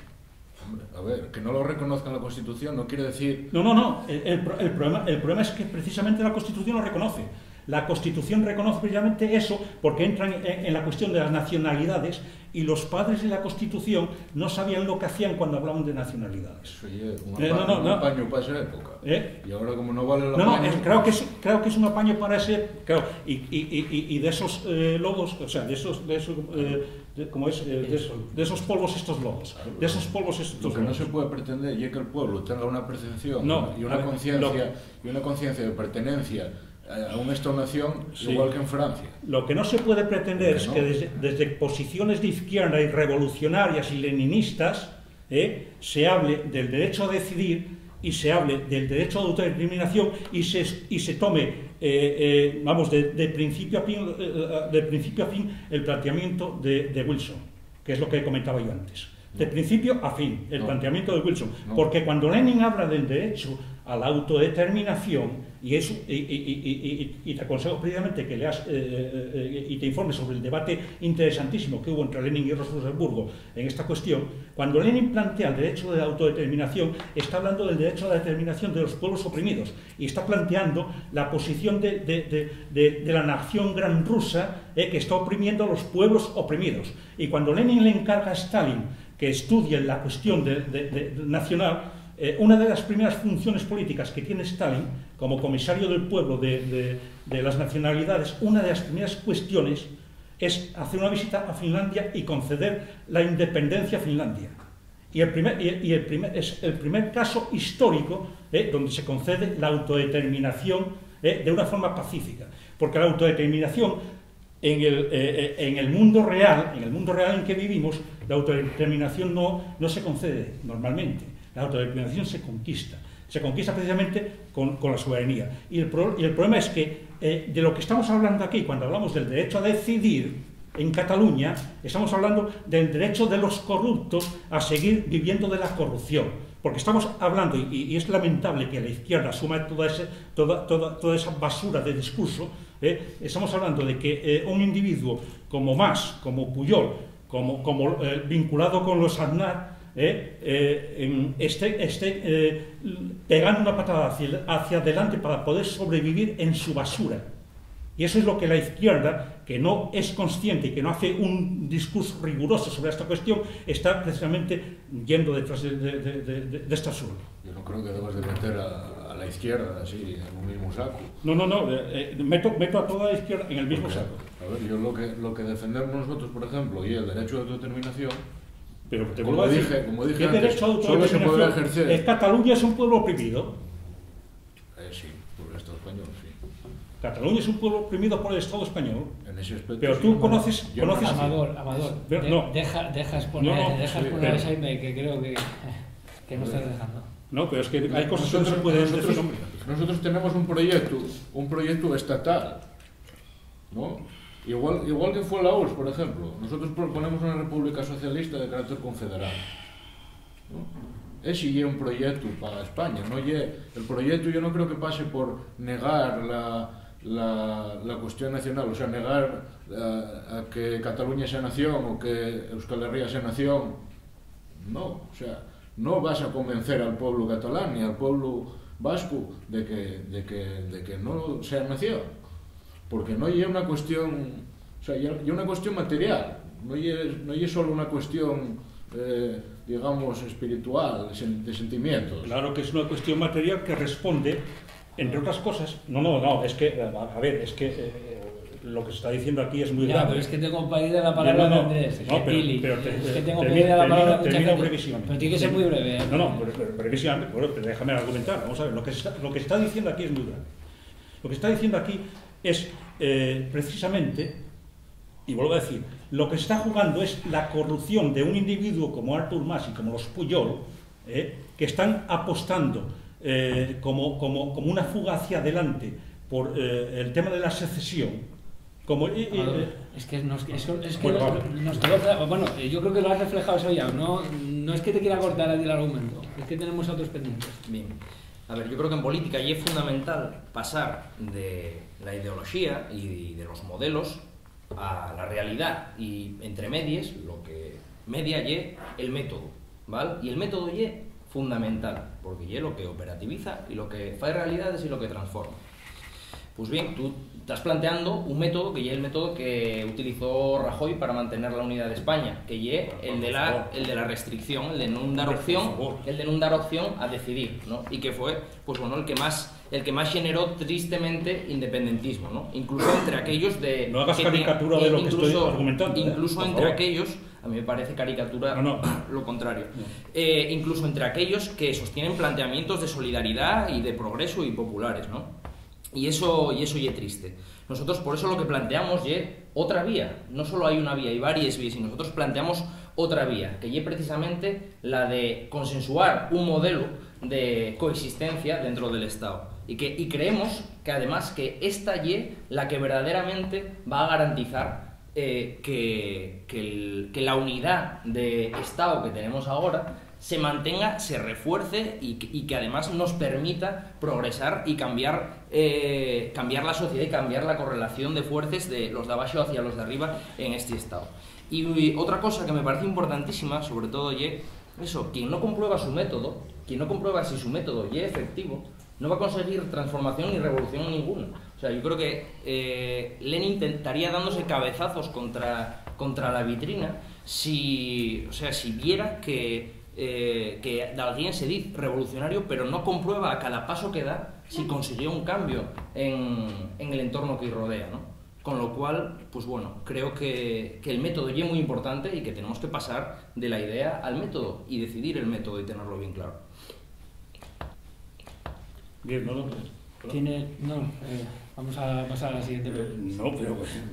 Hombre, a ver, que no lo reconozca en la Constitución no quiere decir... No. El problema es que precisamente la Constitución lo reconoce. La Constitución reconoce precisamente eso porque entran en la cuestión de las nacionalidades y los padres de la Constitución no sabían lo que hacían cuando hablaban de nacionalidades. Eso es un apaño para esa época. Y ahora como no vale la pena... Creo que es un apaño para ese... Claro, y de esos lodos, o sea, de esos polvos estos lodos. De esos polvos estos Lo que no lodos. se puede pretender es que el pueblo tenga una percepción y una conciencia de pertenencia a un Estado-nación igual que en Francia. Lo que no se puede pretender es que desde posiciones de izquierda y revolucionarias y leninistas se hable del derecho a decidir y se hable del derecho a autodeterminación y se tome, de principio a fin el planteamiento de Wilson, que es lo que comentaba yo antes. De principio a fin, el planteamiento de Wilson. Porque cuando Lenin habla del derecho a la autodeterminación, y te aconsejo precisamente que leas y te informes sobre el debate interesantísimo que hubo entre Lenin y Rosenburgo en esta cuestión, cuando Lenin plantea el derecho de la autodeterminación, está hablando del derecho a la determinación de los pueblos oprimidos y está planteando la posición de la nación gran rusa que está oprimiendo a los pueblos oprimidos. Y cuando Lenin le encarga a Stalin que estudie la cuestión nacional, una de las primeras funciones políticas que tiene Stalin como comisario del pueblo de las nacionalidades, una de las primeras cuestiones es hacer una visita a Finlandia y conceder la independencia a Finlandia. Es el primer caso histórico donde se concede la autodeterminación de una forma pacífica, porque la autodeterminación en el mundo real en que vivimos, la autodeterminación no se concede normalmente. La autodeterminación se conquista precisamente con la soberanía. Y el problema es que de lo que estamos hablando aquí, cuando hablamos del derecho a decidir en Cataluña, estamos hablando del derecho de los corruptos a seguir viviendo de la corrupción. Porque estamos hablando, y es lamentable que la izquierda asuma toda esa basura de discurso, estamos hablando de que un individuo como Mas, como Pujol, como vinculado con los Aznar, esté pegando una patada hacia adelante para poder sobrevivir en su basura. Y eso es lo que la izquierda, que no es consciente y que no hace un discurso riguroso sobre esta cuestión, está precisamente yendo detrás de este absurdo. Yo no creo que debas de meter a la izquierda así en un mismo saco. No, meto a toda la izquierda en el mismo saco. A ver, yo lo que defendemos nosotros, por ejemplo, y el derecho de autodeterminación, pero te como dije ¿qué antes, derecho a solo se podrá autodeterminación? ejercer. Cataluña es un pueblo oprimido. Sí, por el Estado español, sí. Cataluña es un pueblo oprimido por el Estado español. En ese aspecto, Pero sí, tú conoces... Amador, dejas poner a Jaime, que creo que no estás dejando. No, pero es que hay cosas que no se pueden decir. Nosotros tenemos un proyecto estatal, ¿no? Igual que fue la URSS, por ejemplo. Nosotros proponemos una república socialista de carácter confederal, ¿no? Ese es un proyecto para España, ¿no? El proyecto yo no creo que pase por negar la cuestión nacional, o sea, negar a que Cataluña sea nación o que Euskal Herria sea nación. No, o sea, no vas a convencer al pueblo catalán vasco de que no sea nación, porque no es una cuestión, o sea, es una cuestión material, no es solo una cuestión digamos espiritual, de sentimientos. Claro que es una cuestión material que responde, entre otras cosas, no, es que, a ver, es que lo que se está diciendo aquí es muy grave. Pero es que tengo perdida la palabra de Andrés. Es que tengo perdida la palabra de termino brevísimamente. Pero tiene que ser muy breve. Pero brevísimamente, pero déjame argumentar. Vamos a ver, lo que se está diciendo aquí es muy grave. Lo que se está diciendo aquí es precisamente, y vuelvo a decir, lo que se está jugando es la corrupción de un individuo como Artur Mas y como los Pujol, que están apostando como una fuga hacia adelante por el tema de la secesión. Es que nos quedó, bueno, yo creo que lo has reflejado eso ya. No es que te quiera cortar a ti el argumento, es que tenemos otros pendientes. Bien. A ver, yo creo que en política ya es fundamental pasar de la ideología y de los modelos a la realidad, y entre medias lo que media y el método, ¿vale? Y el método y fundamental, porque y lo que operativiza y lo que fa realidades y lo que transforma. Pues bien, tú estás planteando un método que ya es el método que utilizó Rajoy para mantener la unidad de España, que ya el de la restricción, el de no dar opción a decidir, ¿no? Y que fue, pues bueno, el que más generó tristemente independentismo, ¿no? Incluso entre aquellos de... No hagas caricatura de lo que estoy argumentando. Incluso entre aquellos, a mí me parece caricatura lo contrario, incluso entre aquellos que sostienen planteamientos de solidaridad y de progreso y populares, ¿no? Y eso ya es triste. Nosotros por eso lo que planteamos es otra vía. No solo hay una vía, hay varias vías, y nosotros planteamos otra vía, que es precisamente la de consensuar un modelo de coexistencia dentro del Estado. Y creemos que además que esta es la que verdaderamente va a garantizar que la unidad de Estado que tenemos ahora se mantenga, se refuerce y que además nos permita progresar y cambiar la sociedad y cambiar la correlación de fuerzas de los de abajo hacia los de arriba en este estado. Y otra cosa que me parece importantísima, sobre todo, es eso: quien no comprueba su método, quien no comprueba si su método es efectivo, no va a conseguir transformación ni revolución ninguna. O sea, yo creo que Lenin intentaría dándose cabezazos contra la vitrina si viera que alguien se dice revolucionario pero no comprueba a cada paso que da si consiguió un cambio en el entorno que rodea, ¿no? Con lo cual, pues bueno, creo que el método ya es muy importante y que tenemos que pasar de la idea al método y decidir el método y tenerlo bien claro. Bien, vamos a pasar a la siguiente pregunta.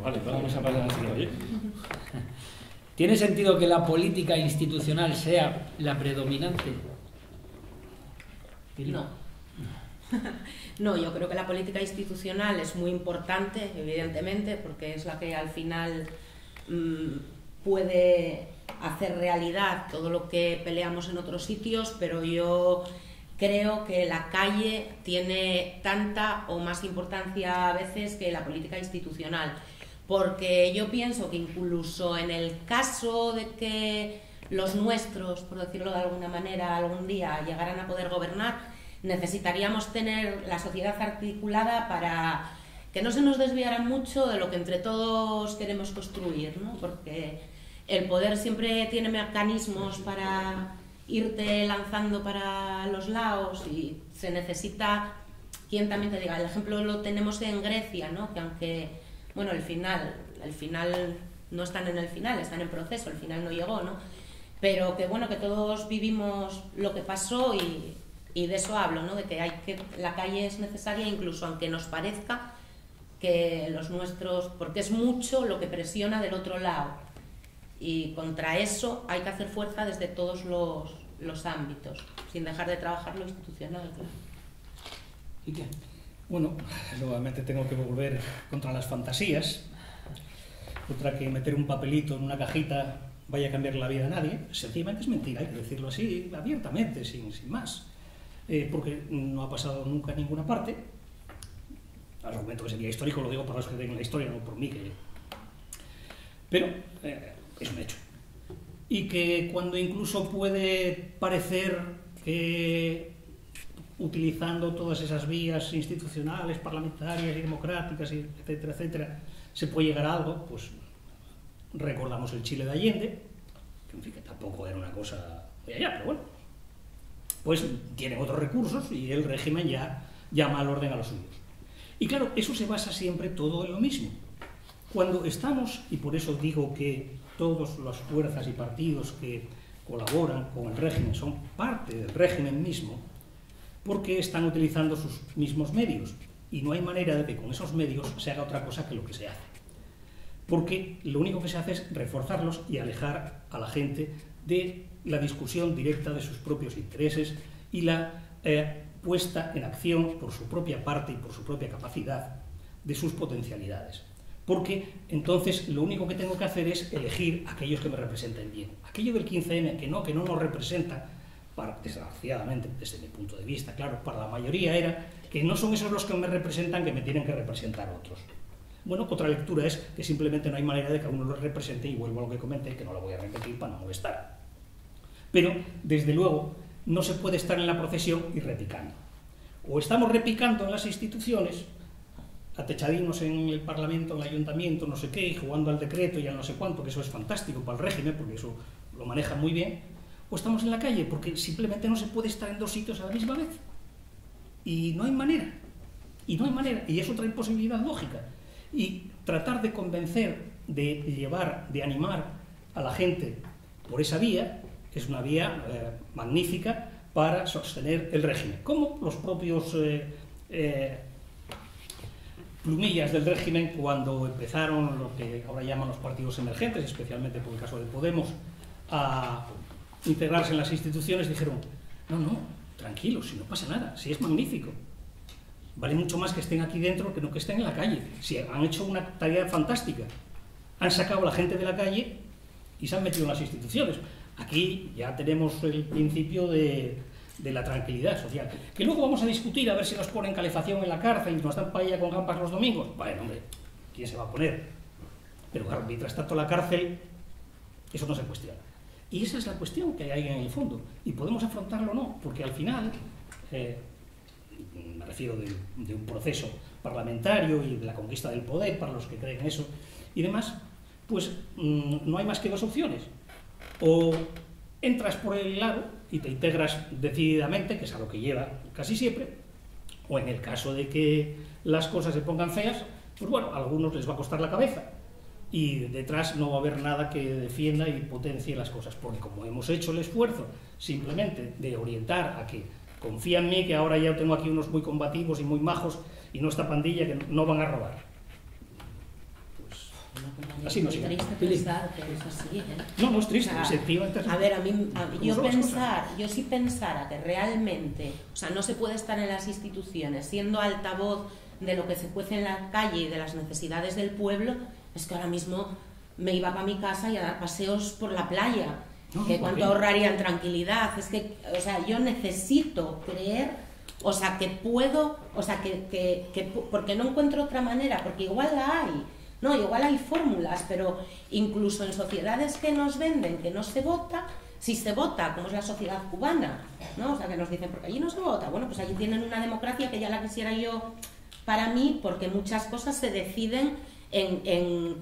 Vale. Vamos a pasar a la siguiente. ¿Tiene sentido que la política institucional sea la predominante? No. No, yo creo que la política institucional es muy importante, evidentemente, porque es la que al final puede hacer realidad todo lo que peleamos en otros sitios, pero yo creo que la calle tiene tanta o más importancia a veces que la política institucional. Porque yo pienso que incluso en el caso de que los nuestros, por decirlo de alguna manera, algún día llegaran a poder gobernar, necesitaríamos tener la sociedad articulada para que no se nos desviara mucho de lo que entre todos queremos construir, ¿no? Porque el poder siempre tiene mecanismos para irte lanzando para los lados y se necesita quien también te diga. El ejemplo lo tenemos en Grecia, ¿no? Que aunque... Bueno, el final no están en el final, están en proceso, el final no llegó, ¿no? Pero que bueno, que todos vivimos lo que pasó y de eso hablo, ¿no? De que la calle es necesaria incluso aunque nos parezca que los nuestros, porque es mucho lo que presiona del otro lado y contra eso hay que hacer fuerza desde todos los ámbitos, sin dejar de trabajar lo institucional, claro. ¿Y qué? Bueno, nuevamente tengo que volver contra las fantasías, contra que meter un papelito en una cajita vaya a cambiar la vida a nadie. Sencillamente es mentira, hay que decirlo así, abiertamente, sin más. Porque no ha pasado nunca en ninguna parte. El argumento que sería histórico lo digo por los que den la historia, no por mí. Pero es un hecho. Y que cuando incluso puede parecer que utilizando todas esas vías institucionales, parlamentarias y democráticas, etcétera, etcétera, se puede llegar a algo, pues recordamos el Chile de Allende, que en fin, que tampoco era una cosa muy allá, pero bueno, pues tienen otros recursos y el régimen ya llama al orden a los suyos. Y claro, eso se basa siempre todo en lo mismo. Cuando estamos, y por eso digo que todas las fuerzas y partidos que colaboran con el régimen son parte del régimen mismo, porque están utilizando sus mismos medios, y no hay manera de que con esos medios se haga otra cosa que lo que se hace. Porque lo único que se hace es reforzarlos y alejar a la gente de la discusión directa de sus propios intereses y la puesta en acción por su propia parte y por su propia capacidad de sus potencialidades. Porque entonces lo único que tengo que hacer es elegir aquellos que me representen bien. Aquello del 15M que no nos representa, desgraciadamente desde mi punto de vista, claro, para la mayoría era que no son esos los que me representan, que me tienen que representar otros. Bueno, otra lectura es que simplemente no hay manera de que a uno lo represente, y vuelvo a lo que comenté, que no lo voy a repetir para no molestar. Pero, desde luego, no se puede estar en la procesión y repicando. O estamos repicando en las instituciones, atechadinos en el Parlamento, en el Ayuntamiento, no sé qué, y jugando al decreto y al no sé cuánto, que eso es fantástico para el régimen, porque eso lo maneja muy bien, o estamos en la calle, porque simplemente no se puede estar en dos sitios a la misma vez. Y no hay manera. Y es otra imposibilidad lógica. Y tratar de convencer, de llevar, de animar a la gente por esa vía, es una vía magnífica para sostener el régimen. Como los propios plumillas del régimen, cuando empezaron lo que ahora llaman los partidos emergentes, especialmente por el caso de Podemos, a integrarse en las instituciones, dijeron, no, tranquilos, si no pasa nada, si es magnífico. Vale mucho más que estén aquí dentro que no que estén en la calle. Si han hecho una tarea fantástica, han sacado a la gente de la calle y se han metido en las instituciones. Aquí ya tenemos el principio de la tranquilidad social. Que luego vamos a discutir a ver si nos ponen calefacción en la cárcel y nos dan paella con gambas los domingos. Bueno, hombre, ¿quién se va a poner? Pero claro, mientras tanto la cárcel, eso no se cuestiona. Y esa es la cuestión que hay en el fondo. Y podemos afrontarlo o no, porque al final, me refiero de un proceso parlamentario y de la conquista del poder, para los que creen eso y demás, pues no hay más que dos opciones. O entras por el lado y te integras decididamente, que es a lo que lleva casi siempre, o en el caso de que las cosas se pongan feas, pues bueno, a algunos les va a costar la cabeza y detrás no va a haber nada que defienda y potencie las cosas, porque como hemos hecho el esfuerzo simplemente de orientar a que confía en mí, que ahora ya tengo aquí unos muy combativos y muy majos y no esta pandilla que no van a robar. Así no es sigue. triste pensar que es así, ¿eh? No es triste, o sea, efectivamente. A ver, yo si pensara que realmente, o sea, no se puede estar en las instituciones siendo altavoz de lo que se cuece en la calle y de las necesidades del pueblo, es que ahora mismo me iba para mi casa y a dar paseos por la playa. Que cuánto ahorraría en tranquilidad. Es que, o sea, yo necesito creer, o sea, que puedo, o sea, porque no encuentro otra manera, porque igual la hay. No, igual hay fórmulas, pero incluso en sociedades que nos venden que no se vota, si se vota, como es la sociedad cubana, ¿no? O sea, que nos dicen, porque allí no se vota. Bueno, pues allí tienen una democracia que ya la quisiera yo para mí, porque muchas cosas se deciden en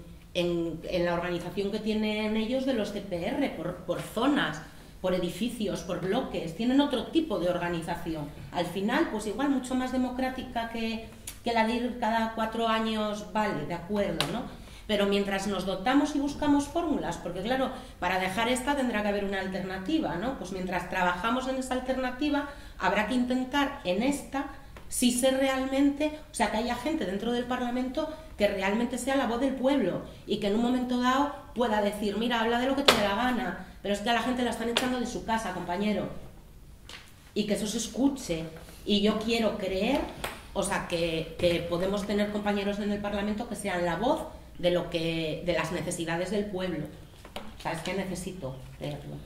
la organización que tienen ellos de los CPR, por zonas, por edificios, por bloques. Tienen otro tipo de organización. Al final, pues igual mucho más democrática que la de ir cada 4 años, vale, de acuerdo, ¿no? Pero mientras nos dotamos y buscamos fórmulas, porque claro, para dejar esta tendrá que haber una alternativa, ¿no? Pues mientras trabajamos en esa alternativa, habrá que intentar en esta, si ser realmente, o sea, que haya gente dentro del Parlamento que realmente sea la voz del pueblo y que en un momento dado pueda decir, mira, habla de lo que te dé la gana, pero es que a la gente la están echando de su casa, compañero. Y que eso se escuche. Y yo quiero creer, o sea, que podemos tener compañeros en el Parlamento que sean la voz de las necesidades del pueblo. O sea, es que necesito creerlo.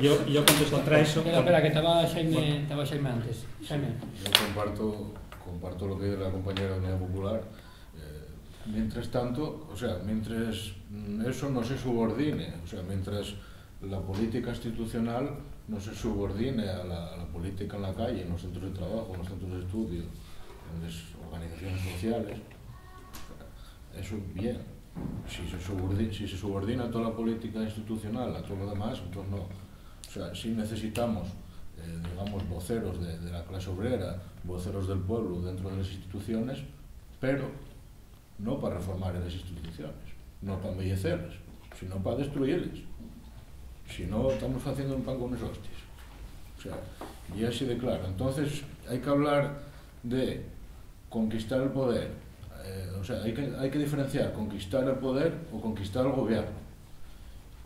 Yo contesto contra eso. Espera, que estaba Xaime antes. Xaime. Yo comparto lo que dice la compañera de Unidad Popular. Mientras tanto, o sea, mientras eso no se subordine, o sea, mientras la política institucional no se subordine a la política en la calle, en los centros de trabajo, en los centros de estudio, en las organizaciones sociales. Eso bien. Si se subordina toda la política institucional a todo lo demás, entonces no. O sea, sí necesitamos, digamos, voceros de la clase obrera, voceros del pueblo dentro de las instituciones, pero no para reformar esas instituciones, no para embellecerlas, sino para destruirlas. Si no, estamos haciendo un pan con unas hostias. O sea, y así de claro. Entonces, hay que hablar de conquistar el poder. O sea, hay que diferenciar conquistar el poder o conquistar el gobierno.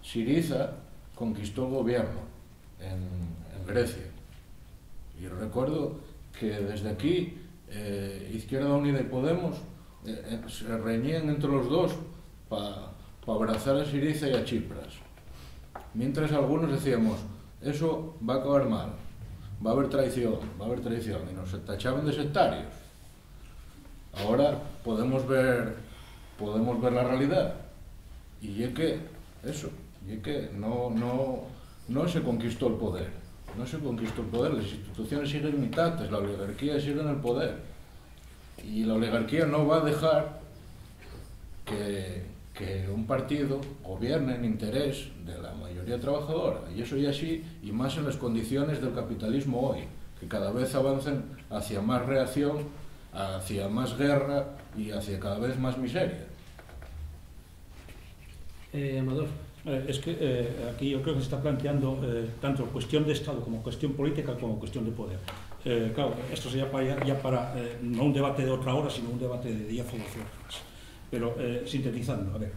Syriza conquistó el gobierno en Grecia. Y recuerdo que desde aquí, Izquierda Unida y Podemos se reñían entre los dos para abrazar a Syriza y a Tsipras. Mientras algunos decíamos, eso va a acabar mal, va a haber traición, y nos tachaban de sectarios. Ahora podemos ver la realidad, y es que no se conquistó el poder, las instituciones siguen intactas, la oligarquía sigue en el poder, y la oligarquía no va a dejar que un partido gobierne en interés de la mayoría trabajadora, y eso ya así, y más en las condiciones del capitalismo hoy, que cada vez avancen hacia más reacción, hacia más guerra y hacia cada vez más miseria. Amador. Es que aquí yo creo que se está planteando tanto cuestión de Estado como cuestión política como cuestión de poder. Claro, esto sería para no un debate de otra hora, sino un debate de 10 o 12 horas. Pero sintetizando, a ver,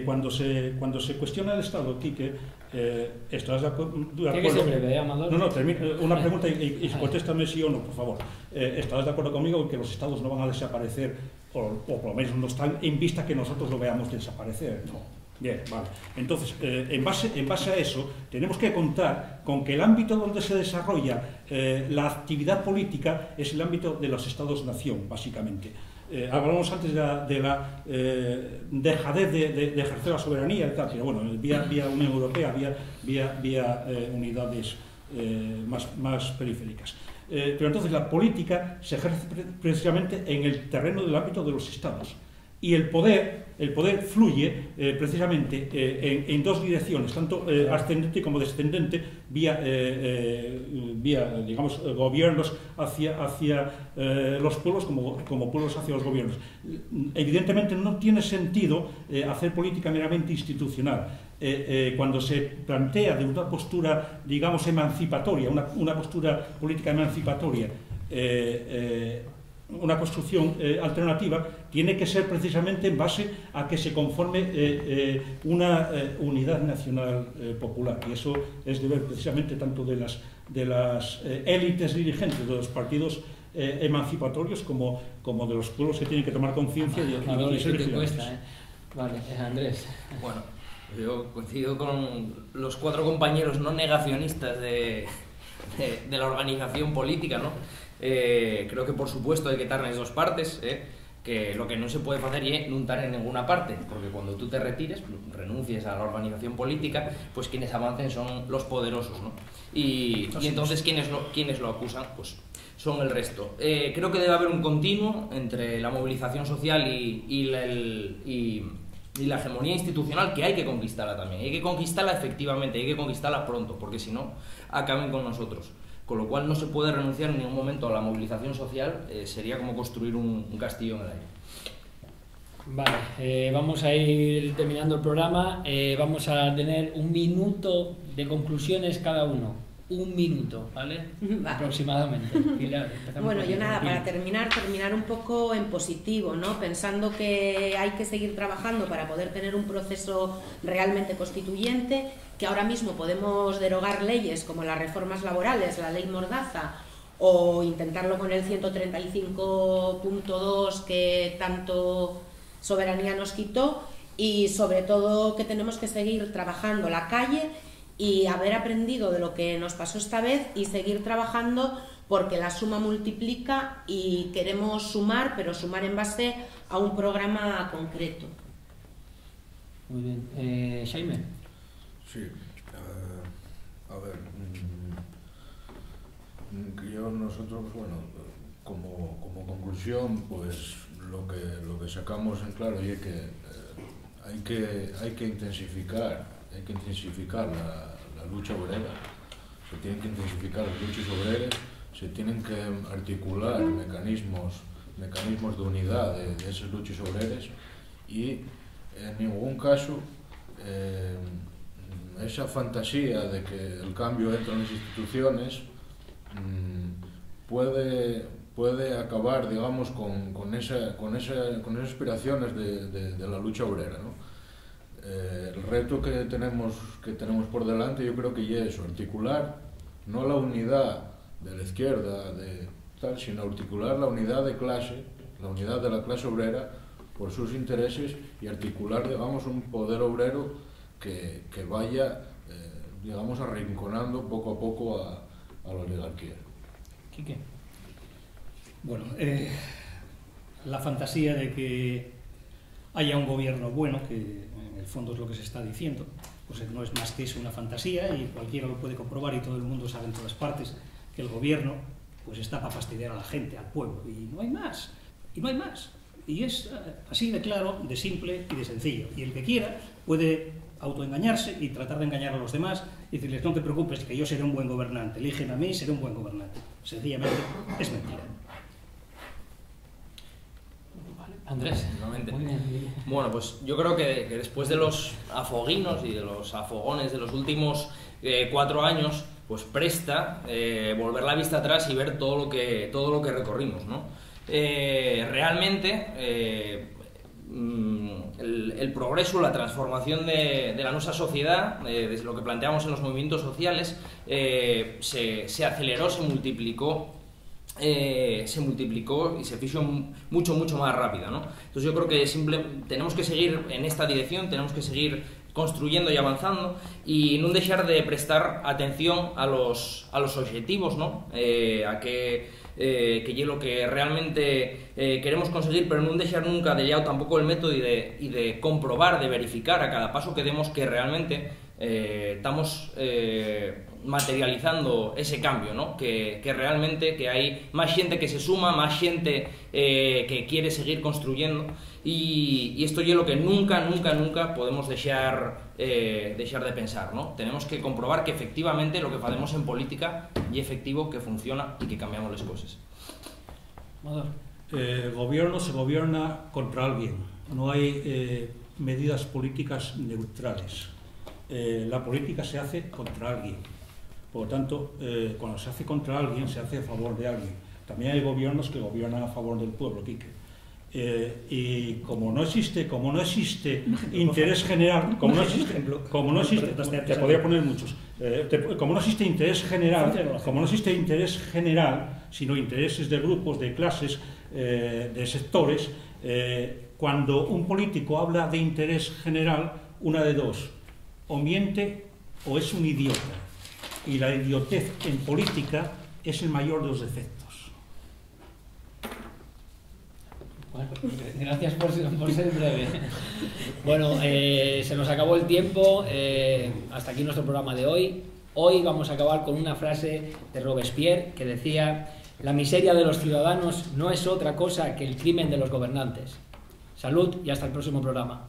cuando se cuestiona el Estado, Quique, ¿estás de acuerdo? Tiene que ser breve, Amador. No, una pregunta y contéstame sí o no, por favor. ¿Estás de acuerdo conmigo en que los Estados no van a desaparecer, o por lo menos no están en vista que nosotros lo veamos desaparecer? No. Bien, vale. Entonces, en base a eso, tenemos que contar con que el ámbito donde se desarrolla la actividad política es el ámbito de los Estados-nación, básicamente. Hablamos antes de la dejadez de ejercer la soberanía y tal, pero bueno, vía Unión Europea, vía unidades más periféricas. Pero entonces la política se ejerce precisamente en el terreno del ámbito de los Estados. Y el poder fluye precisamente en dos direcciones, tanto ascendente como descendente, vía digamos, gobiernos hacia los pueblos como pueblos hacia los gobiernos. Evidentemente no tiene sentido hacer política meramente institucional. Cuando se plantea de una postura, digamos, emancipatoria, una postura política emancipatoria, una construcción alternativa, tiene que ser precisamente en base a que se conforme una unidad nacional popular, y eso es deber precisamente tanto de las élites dirigentes de los partidos emancipatorios como de los pueblos que tienen que tomar conciencia y ser vigilantes. Vale, Andrés. Bueno, yo coincido con los 4 compañeros no negacionistas de la organización política, ¿no? Creo que por supuesto hay que estar en las dos partes, que lo que no se puede hacer es no estar en ninguna parte, porque cuando tú te retires, renuncies a la organización política, pues quienes avancen son los poderosos, ¿no? Y entonces quienes lo acusan, pues son el resto. Creo que debe haber un continuo entre la movilización social y la hegemonía institucional, que hay que conquistarla también, hay que conquistarla efectivamente, hay que conquistarla pronto, porque si no, acaben con nosotros. Con lo cual no se puede renunciar en ningún momento a la movilización social, sería como construir un castillo en el aire. Vale, vamos a ir terminando el programa, vamos a tener 1 minuto de conclusiones cada uno. 1 minuto, ¿vale? Vale. Aproximadamente. Bueno, yo nada, para terminar un poco en positivo, ¿no? Pensando que hay que seguir trabajando para poder tener un proceso realmente constituyente, que ahora mismo podemos derogar leyes como las reformas laborales, la ley Mordaza, o intentarlo con el 135.2 que tanto soberanía nos quitó, y sobre todo que tenemos que seguir trabajando la calle y haber aprendido de lo que nos pasó esta vez y seguir trabajando, porque la suma multiplica y queremos sumar, pero sumar en base a un programa concreto. Muy bien. Xaime. Sí. A ver, nosotros, bueno, como conclusión, pues lo que sacamos en claro es que hay que intensificar la lucha obrera. Se tienen que intensificar las luchas obreras, se tienen que articular mecanismos de unidad de esas luchas obreras, y en ningún caso esa fantasía de que el cambio entra en las instituciones puede acabar, digamos, con esas aspiraciones de la lucha obrera, ¿no? El reto que tenemos por delante, yo creo que ya es eso, articular no la unidad de la izquierda sino articular la unidad de clase, la unidad de la clase obrera por sus intereses, y articular, digamos, un poder obrero que vaya, digamos, arrinconando poco a poco a la oligarquía. Quique. Bueno, la fantasía de que haya un gobierno bueno, que en el fondo es lo que se está diciendo, pues no es más que eso, una fantasía, y cualquiera lo puede comprobar, y todo el mundo sabe en todas partes que el gobierno pues está para fastidiar a la gente, al pueblo, y no hay más, y es así de claro, de simple y de sencillo, y el que quiera puede autoengañarse y tratar de engañar a los demás y decirles: no te preocupes, que yo seré un buen gobernante, eligen a mí y seré un buen gobernante. Sencillamente es mentira. Andrés. Bueno, pues yo creo que después de los afoguinos y de los afogones de los últimos 4 años, pues presta volver la vista atrás y ver todo lo que recorrimos, ¿no? Realmente el progreso, la transformación de la nuestra sociedad, desde lo que planteamos en los movimientos sociales, se aceleró, se multiplicó y se hizo mucho más rápida, ¿no? Entonces yo creo que tenemos que seguir en esta dirección, tenemos que seguir construyendo y avanzando, y no dejar de prestar atención a los objetivos, ¿no? A que es lo que realmente queremos conseguir, pero no dejar nunca de lado tampoco el método y de comprobar, de verificar a cada paso que demos que realmente estamos materializando ese cambio, ¿no? Que realmente que hay más gente que se suma, más gente que quiere seguir construyendo, y esto es lo que nunca podemos dejar de pensar, ¿no? Tenemos que comprobar que efectivamente lo que hacemos en política es efectivo, que funciona y que cambiamos las cosas. Gobierno se gobierna contra alguien, no hay medidas políticas neutrales. La política se hace contra alguien. Por lo tanto, cuando se hace contra alguien, se hace a favor de alguien. También hay gobiernos que gobiernan a favor del pueblo, Quique. Y como no existe interés general, como no existe, te podría poner muchos, como no existe interés general, sino intereses de grupos, de clases, de sectores, cuando un político habla de interés general, una de dos: o miente o es un idiota. Y la idiotez en política es el mayor de los defectos. Bueno, gracias por ser breve. Bueno, se nos acabó el tiempo. Hasta aquí nuestro programa de hoy. Hoy vamos a acabar con una frase de Robespierre que decía: la miseria de los ciudadanos no es otra cosa que el crimen de los gobernantes. Salud y hasta el próximo programa.